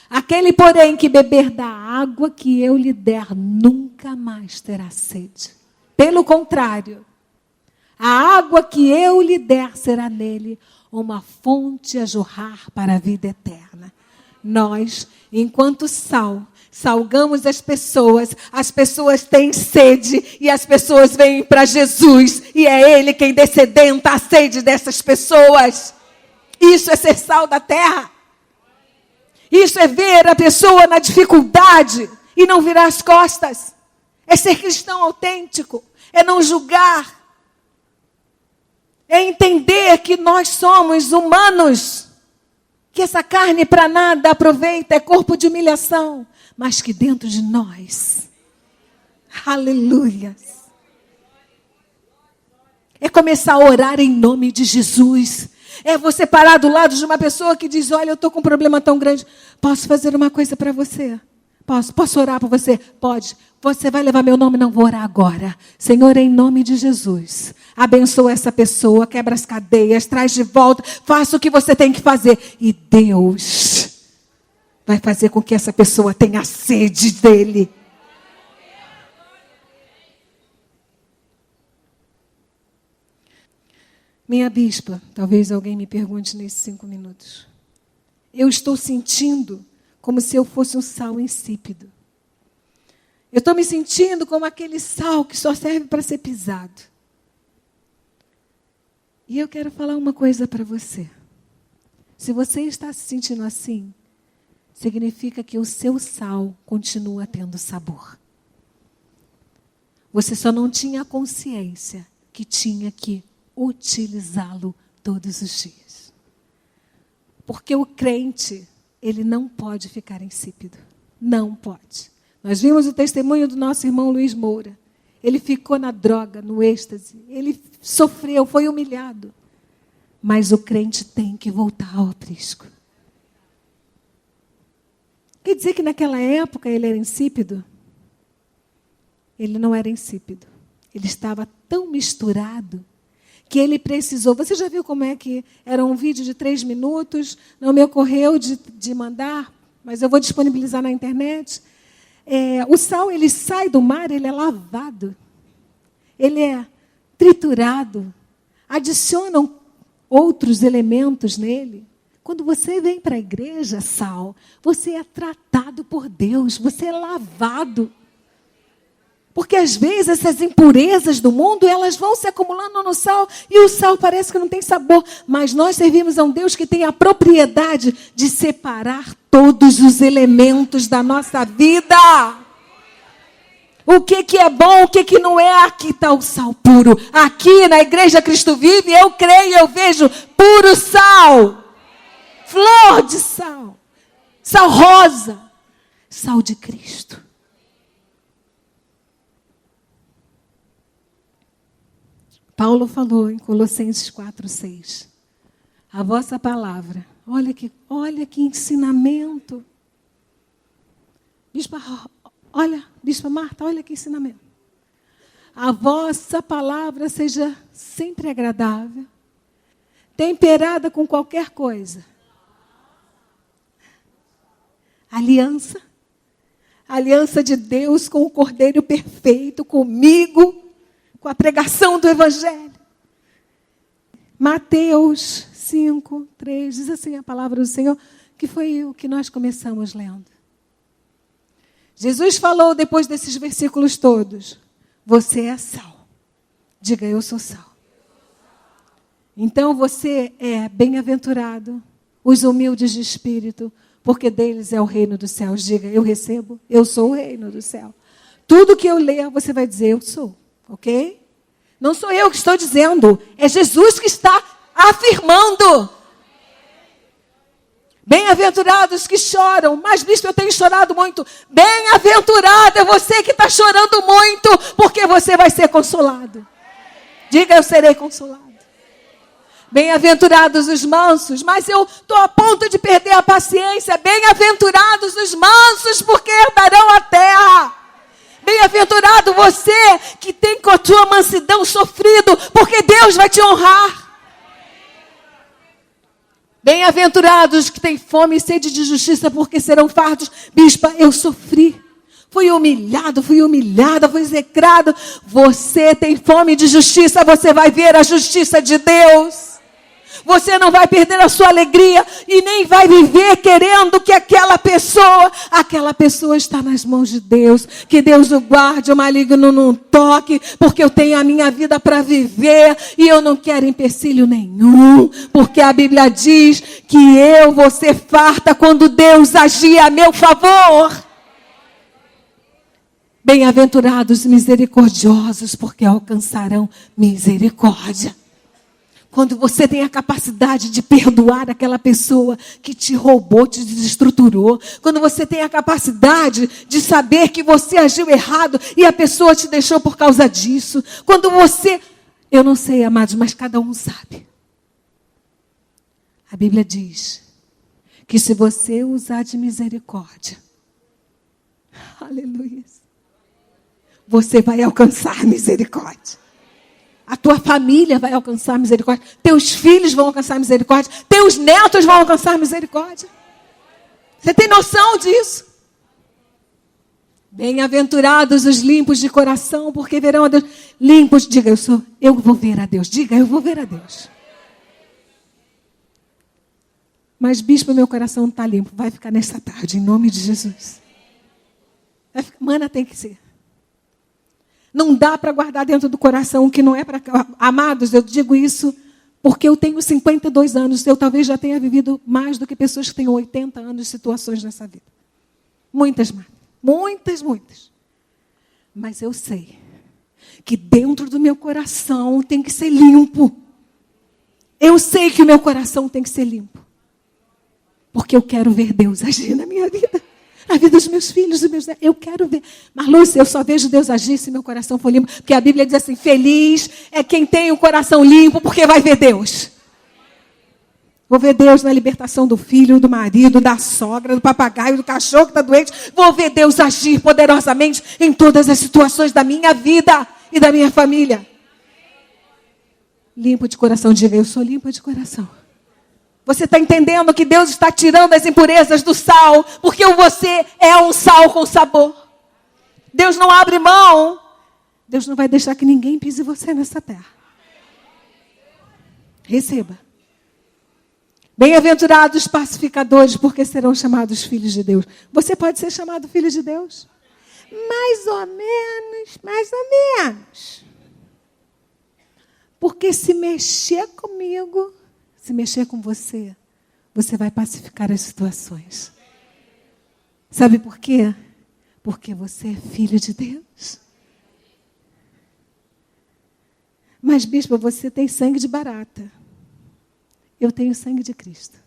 Aquele, porém, que beber da água que eu lhe der, nunca mais terá sede. Pelo contrário, a água que eu lhe der será nele uma fonte a jorrar para a vida eterna. Nós, enquanto sal, salgamos as pessoas têm sede e as pessoas vêm para Jesus e é Ele quem dessedenta a sede dessas pessoas. Isso é ser sal da terra. Isso é ver a pessoa na dificuldade e não virar as costas. É ser cristão autêntico. É não julgar. É entender que nós somos humanos. Que essa carne para nada aproveita, é corpo de humilhação. Mas que dentro de nós, aleluia, é começar a orar em nome de Jesus. É você parar do lado de uma pessoa que diz, olha, eu estou com um problema tão grande. Posso fazer uma coisa para você? Posso orar por você? Pode. Você vai levar meu nome? Não, vou orar agora. Senhor, em nome de Jesus, abençoa essa pessoa, quebra as cadeias, traz de volta, faça o que você tem que fazer. E Deus vai fazer com que essa pessoa tenha sede dele. Minha bispa, talvez alguém me pergunte nesses 5 minutos. Eu estou sentindo como se eu fosse um sal insípido. Eu estou me sentindo como aquele sal que só serve para ser pisado. E eu quero falar uma coisa para você. Se você está se sentindo assim, significa que o seu sal continua tendo sabor. Você só não tinha consciência que tinha que utilizá-lo todos os dias. Porque o crente, ele não pode ficar insípido. Não pode. Nós vimos o testemunho do nosso irmão Luiz Moura. Ele ficou na droga, no êxtase. Ele sofreu, foi humilhado. Mas o crente tem que voltar ao aprisco. Quer dizer que naquela época ele era insípido? Ele não era insípido. Ele estava tão misturado que ele precisou. Você já viu como é que era um vídeo de 3 minutos? Não me ocorreu de mandar, mas eu vou disponibilizar na internet. O sal, ele sai do mar, ele é lavado. Ele é triturado. Adicionam outros elementos nele. Quando você vem para a igreja, sal, você é tratado por Deus, você é lavado. Porque às vezes essas impurezas do mundo, elas vão se acumulando no sal e o sal parece que não tem sabor. Mas nós servimos a um Deus que tem a propriedade de separar todos os elementos da nossa vida. O que é bom, o que não é, aqui está o sal puro. Aqui na Igreja Cristo Vive, eu creio, eu vejo puro sal. Flor de sal. Sal rosa. Sal de Cristo. Paulo falou em Colossenses 4:6. A vossa palavra. Olha que ensinamento. Bispa Marta, olha que ensinamento. A vossa palavra seja sempre agradável, temperada com qualquer coisa. Aliança de Deus com o Cordeiro perfeito, comigo, com a pregação do Evangelho. Mateus 5:3, diz assim a palavra do Senhor, que foi o que nós começamos lendo. Jesus falou depois desses versículos todos, você é sal. Diga, eu sou sal. Então você é bem-aventurado, os humildes de espírito, porque deles é o reino dos céus. Diga, eu recebo, eu sou o reino do céu. Tudo que eu ler, você vai dizer, eu sou. Ok? Não sou eu que estou dizendo, é Jesus que está afirmando. Bem-aventurados que choram, mas bispo, eu tenho chorado muito. Bem-aventurado é você que está chorando muito, porque você vai ser consolado. Diga, eu serei consolado. Bem-aventurados os mansos, mas eu estou a ponto de perder a paciência. Bem-aventurados os mansos, porque herdarão a terra. Bem-aventurado você que tem com a tua mansidão sofrido, porque Deus vai te honrar. Bem-aventurados que têm fome e sede de justiça, porque serão fartos. Bispa, eu sofri. Fui humilhado, fui humilhada, fui execrado. Você tem fome de justiça, você vai ver a justiça de Deus. Você não vai perder a sua alegria e nem vai viver querendo que aquela pessoa está nas mãos de Deus. Que Deus o guarde, o maligno não toque, porque eu tenho a minha vida para viver e eu não quero empecilho nenhum. Porque a Bíblia diz que eu vou ser farta quando Deus agir a meu favor. Bem-aventurados misericordiosos, porque alcançarão misericórdia. Quando você tem a capacidade de perdoar aquela pessoa que te roubou, te desestruturou. Quando você tem a capacidade de saber que você agiu errado e a pessoa te deixou por causa disso. Quando você... Eu não sei, amados, mas cada um sabe. A Bíblia diz que se você usar de misericórdia, aleluia, você vai alcançar misericórdia. A tua família vai alcançar misericórdia. Teus filhos vão alcançar misericórdia. Teus netos vão alcançar misericórdia. Você tem noção disso? Bem-aventurados os limpos de coração, porque verão a Deus. Limpos, diga, eu vou ver a Deus. Diga, eu vou ver a Deus. Mas, bispo, meu coração não está limpo. Vai ficar nessa tarde, em nome de Jesus. Mana, tem que ser. Não dá para guardar dentro do coração o que não é para... Amados, eu digo isso porque eu tenho 52 anos. Eu talvez já tenha vivido mais do que pessoas que têm 80 anos de situações nessa vida. Muitas mais. Muitas. Mas eu sei que dentro do meu coração tem que ser limpo. Eu sei que o meu coração tem que ser limpo. Porque eu quero ver Deus agir na minha vida. na vida dos meus filhos, dos meus netos. Eu quero ver. Mas, Lúcia, eu só vejo Deus agir se meu coração for limpo. Porque a Bíblia diz assim, feliz é quem tem o coração limpo, porque vai ver Deus. Vou ver Deus na libertação do filho, do marido, da sogra, do papagaio, do cachorro que está doente. Vou ver Deus agir poderosamente em todas as situações da minha vida e da minha família. Limpo de coração, diga, eu sou limpa de coração. Você está entendendo que Deus está tirando as impurezas do sal, porque você é um sal com sabor. Deus não abre mão. Deus não vai deixar que ninguém pise você nessa terra. Receba. Bem-aventurados os pacificadores, porque serão chamados filhos de Deus. Você pode ser chamado filho de Deus? Mais ou menos, mais ou menos. Porque se mexer comigo, se mexer com você, você vai pacificar as situações. Sabe por quê? Porque você é filho de Deus. Mas, bispo, você tem sangue de barata. Eu tenho sangue de Cristo.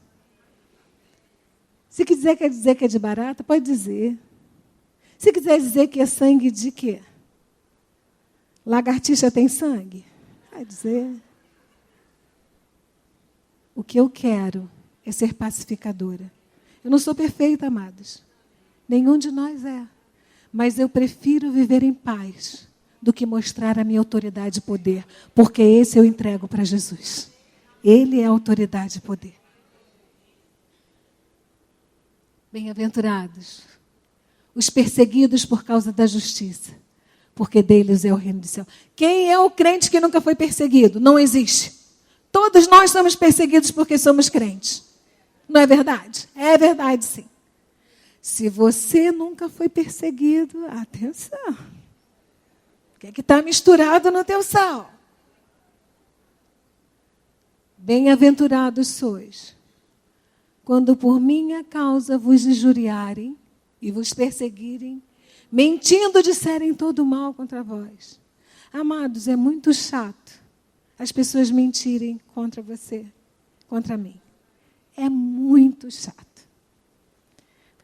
Se quiser quer dizer que é de barata, pode dizer. Se quiser dizer que é sangue de quê? Lagartixa tem sangue? Vai dizer. O que eu quero é ser pacificadora. Eu não sou perfeita, amados. Nenhum de nós é. Mas eu prefiro viver em paz do que mostrar a minha autoridade e poder. Porque esse eu entrego para Jesus. Ele é autoridade e poder. Bem-aventurados os perseguidos por causa da justiça, porque deles é o reino do céu. Quem é o crente que nunca foi perseguido? Não existe. Todos nós somos perseguidos porque somos crentes. Não é verdade? É verdade, sim. Se você nunca foi perseguido, atenção. O que é que está misturado no teu sal? Bem-aventurados sois, quando por minha causa vos injuriarem e vos perseguirem, mentindo disserem todo mal contra vós. Amados, é muito chato as pessoas mentirem contra você, contra mim. É muito chato.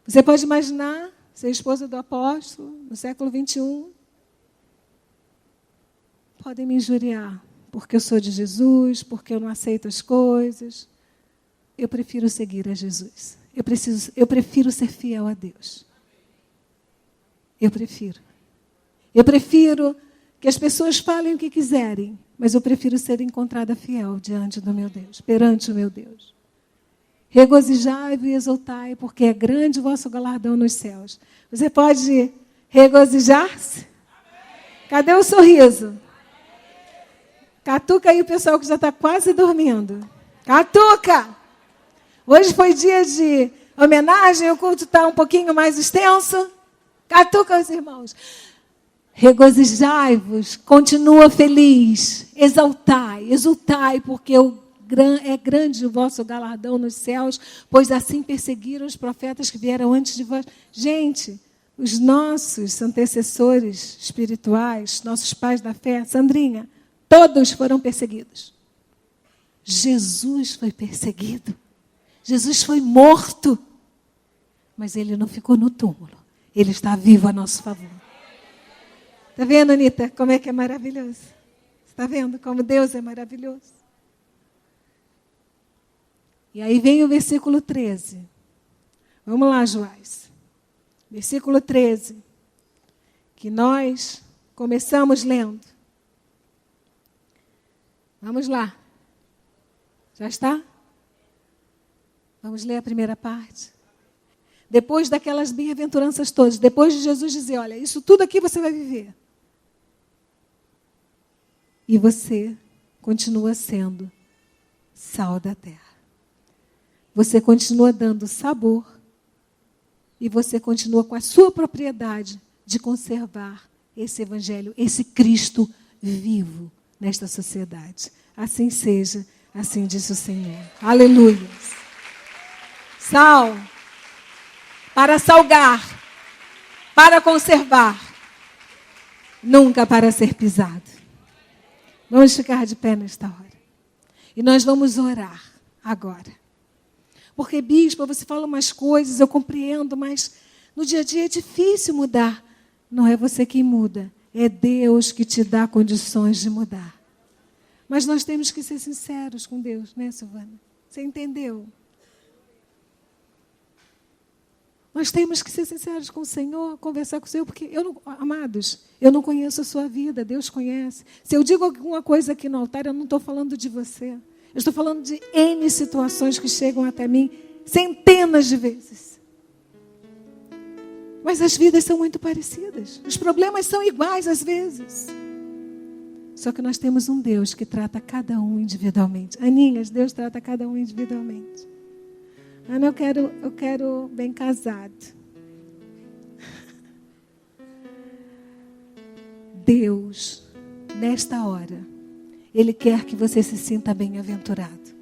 Você pode imaginar ser esposa do apóstolo no século 21. Podem me injuriar. Porque eu sou de Jesus, porque eu não aceito as coisas. Eu prefiro seguir a Jesus. Eu prefiro ser fiel a Deus. Eu prefiro. Eu prefiro que as pessoas falem o que quiserem, mas eu prefiro ser encontrada fiel diante do meu Deus, perante o meu Deus. Regozijai-vos e exultai, porque é grande o vosso galardão nos céus. Você pode regozijar-se? Cadê o sorriso? Catuca aí o pessoal que já está quase dormindo. Catuca! Hoje foi dia de homenagem, o culto está um pouquinho mais extenso. Catuca os irmãos. Regozijai-vos, continua feliz, exultai, porque é grande o vosso galardão nos céus, pois assim perseguiram os profetas que vieram antes de vós. Gente, os nossos antecessores espirituais, nossos pais da fé, Sandrinha, todos foram perseguidos. Jesus foi perseguido. Jesus foi morto. Mas ele não ficou no túmulo. Ele está vivo a nosso favor. Está vendo, Anitta, como é que é maravilhoso? Está vendo como Deus é maravilhoso? E aí vem o versículo 13. Vamos lá, Joás. Versículo 13. Que nós começamos lendo. Vamos lá. Já está? Vamos ler a primeira parte. Depois daquelas bem-aventuranças todas, depois de Jesus dizer, olha, isso tudo aqui você vai viver. E você continua sendo sal da terra. Você continua dando sabor. E você continua com a sua propriedade de conservar esse evangelho, esse Cristo vivo nesta sociedade. Assim seja, assim diz o Senhor. Aleluia. Sal, para salgar, para conservar, nunca para ser pisado. Vamos ficar de pé nesta hora. E nós vamos orar agora. Porque, bispo, você fala umas coisas, eu compreendo, mas No dia a dia é difícil mudar. Não é você quem muda, é Deus que te dá condições de mudar. Mas nós temos que ser sinceros com Deus, né, Silvana? Você entendeu? Nós temos que ser sinceros com o Senhor, conversar com o Senhor, porque, amados, eu não conheço a sua vida, Deus conhece. Se eu digo alguma coisa aqui no altar, eu não estou falando de você. Eu estou falando de N situações que chegam até mim centenas de vezes. Mas as vidas são muito parecidas. Os problemas são iguais às vezes. Só que nós temos um Deus que trata cada um individualmente. Aninhas, Deus trata cada um individualmente. Ana, eu quero bem casado. Deus, nesta hora, Ele quer que você se sinta bem-aventurado.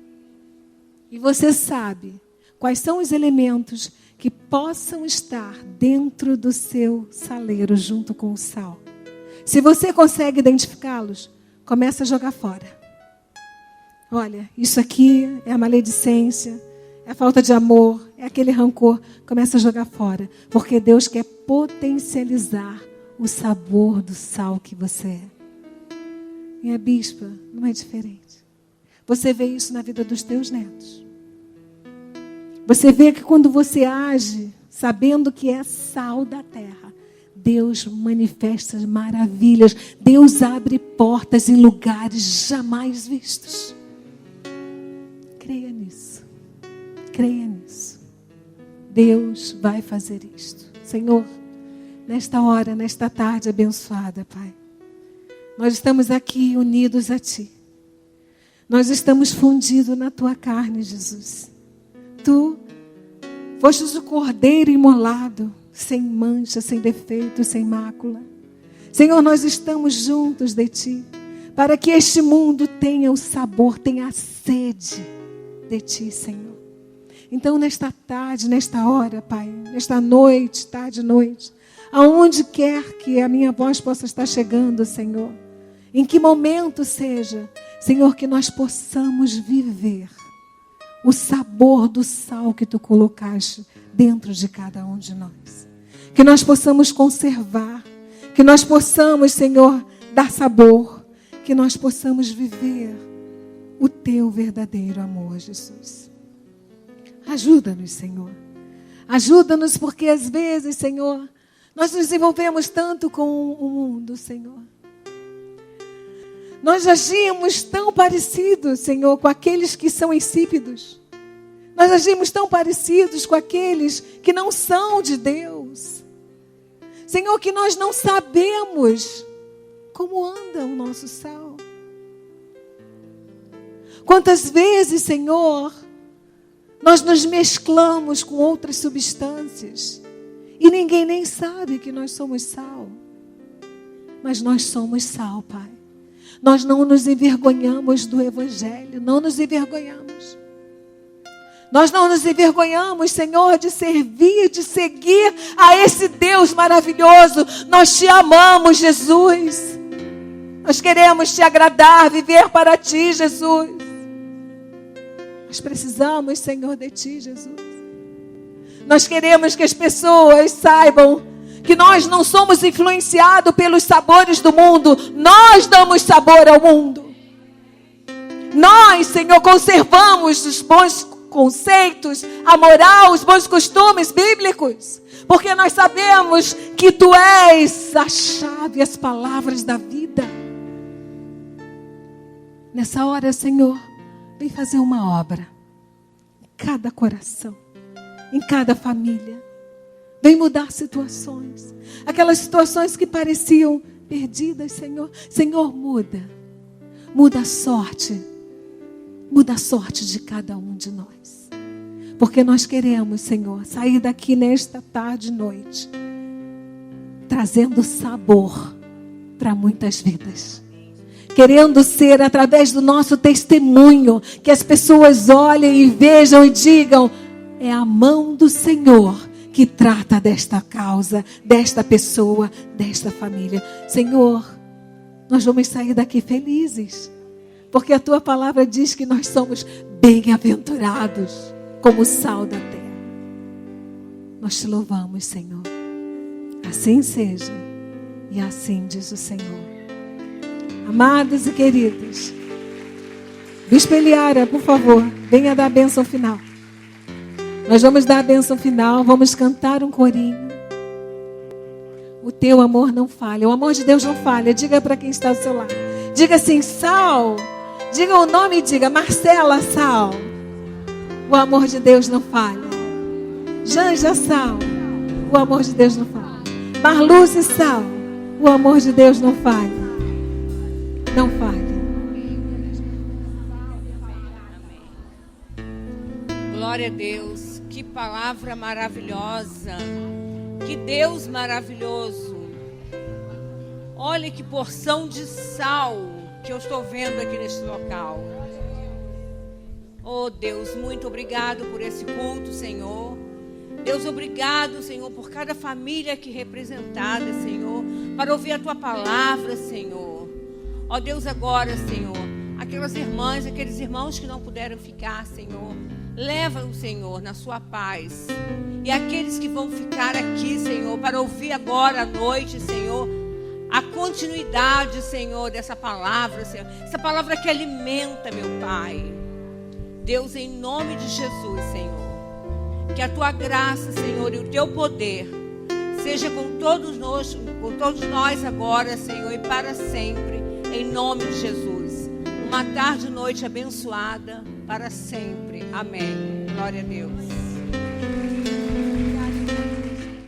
E você sabe quais são os elementos que possam estar dentro do seu saleiro junto com o sal. Se você consegue identificá-los, começa a jogar fora. Olha, isso aqui é a maledicência, é a falta de amor, é aquele rancor. Começa a jogar fora, porque Deus quer potencializar o sabor do sal que você é. Minha bispa, não é diferente. Você vê isso na vida dos teus netos. Você vê que quando você age, sabendo que é sal da terra, Deus manifesta maravilhas. Deus abre portas em lugares jamais vistos. Creia nisso. Creia nisso. Deus vai fazer isto. Senhor, nesta hora, nesta tarde abençoada, Pai, nós estamos aqui unidos a Ti. Nós estamos fundidos na Tua carne, Jesus. Tu fostes o cordeiro imolado, sem mancha, sem defeito, sem mácula. Senhor, nós estamos juntos de Ti, para que este mundo tenha o sabor, tenha a sede de Ti, Senhor. Então, nesta tarde, nesta hora, Pai, nesta noite, tarde, noite, aonde quer que a minha voz possa estar chegando, Senhor, em que momento seja, Senhor, que nós possamos viver o sabor do sal que Tu colocaste dentro de cada um de nós. Que nós possamos conservar, que nós possamos, Senhor, dar sabor, que nós possamos viver o Teu verdadeiro amor, Jesus. Ajuda-nos, Senhor. Ajuda-nos porque às vezes, Senhor, nós nos envolvemos tanto com o mundo, Senhor. Nós agimos tão parecidos, Senhor, com aqueles que são insípidos. Nós agimos tão parecidos com aqueles que não são de Deus. Senhor, que nós não sabemos como anda o nosso sal. Quantas vezes, Senhor, nós nos mesclamos com outras substâncias e ninguém nem sabe que nós somos sal. Mas nós somos sal, Pai. Nós não nos envergonhamos do Evangelho, não nos envergonhamos. Nós não nos envergonhamos, Senhor, de servir, de seguir a esse Deus maravilhoso. Nós Te amamos, Jesus. Nós queremos Te agradar, viver para Ti, Jesus. Nós precisamos, Senhor, de Ti, Jesus. Nós queremos que as pessoas saibam que nós não somos influenciados pelos sabores do mundo. Nós damos sabor ao mundo. Nós, Senhor, conservamos os bons conceitos, a moral, os bons costumes bíblicos. Porque nós sabemos que Tu és a chave, as palavras da vida. Nessa hora, Senhor, vem fazer uma obra em cada coração, em cada família. Vem mudar situações. Aquelas situações que pareciam perdidas, Senhor. Senhor, muda. Muda a sorte. Muda a sorte de cada um de nós. Porque nós queremos, Senhor, sair daqui nesta tarde e noite, trazendo sabor para muitas vidas. Querendo ser, através do nosso testemunho, que as pessoas olhem e vejam e digam: é a mão do Senhor que trata desta causa, desta pessoa, desta família. Senhor, nós vamos sair daqui felizes, porque a Tua palavra diz que nós somos bem-aventurados como o sal da terra. Nós te louvamos, Senhor. Assim seja. E assim diz o Senhor. Amados e queridos, Bispo Eliara, por favor, venha dar a bênção final. Nós vamos dar a bênção final, vamos cantar um corinho. O teu amor não falha, o amor de Deus não falha. Diga para quem está do seu lado. Diga assim, Sal. Diga o nome e diga, Marcela Sal. O amor de Deus não falha. Janja Sal. O amor de Deus não falha. Marluce Sal. O amor de Deus não falha. Não falha. Glória a Deus. Que palavra maravilhosa. Que Deus maravilhoso. Olha que porção de sal que eu estou vendo aqui neste local. Oh Deus, muito obrigado por esse culto, Senhor. Deus, obrigado, Senhor, por cada família aqui representada, Senhor, para ouvir a Tua palavra, Senhor. Ó Deus, agora, Senhor, aquelas irmãs, aqueles irmãos que não puderam ficar, Senhor, leva-os, Senhor, na Sua paz. E aqueles que vão ficar aqui, Senhor, para ouvir agora à noite, Senhor, a continuidade, Senhor, dessa palavra, Senhor, essa palavra que alimenta, meu Pai. Deus, em nome de Jesus, Senhor, que a Tua graça, Senhor, e o Teu poder seja com todos nós agora, Senhor, e para sempre, em nome de Jesus. Uma tarde e noite abençoada para sempre. Amém. Glória a Deus.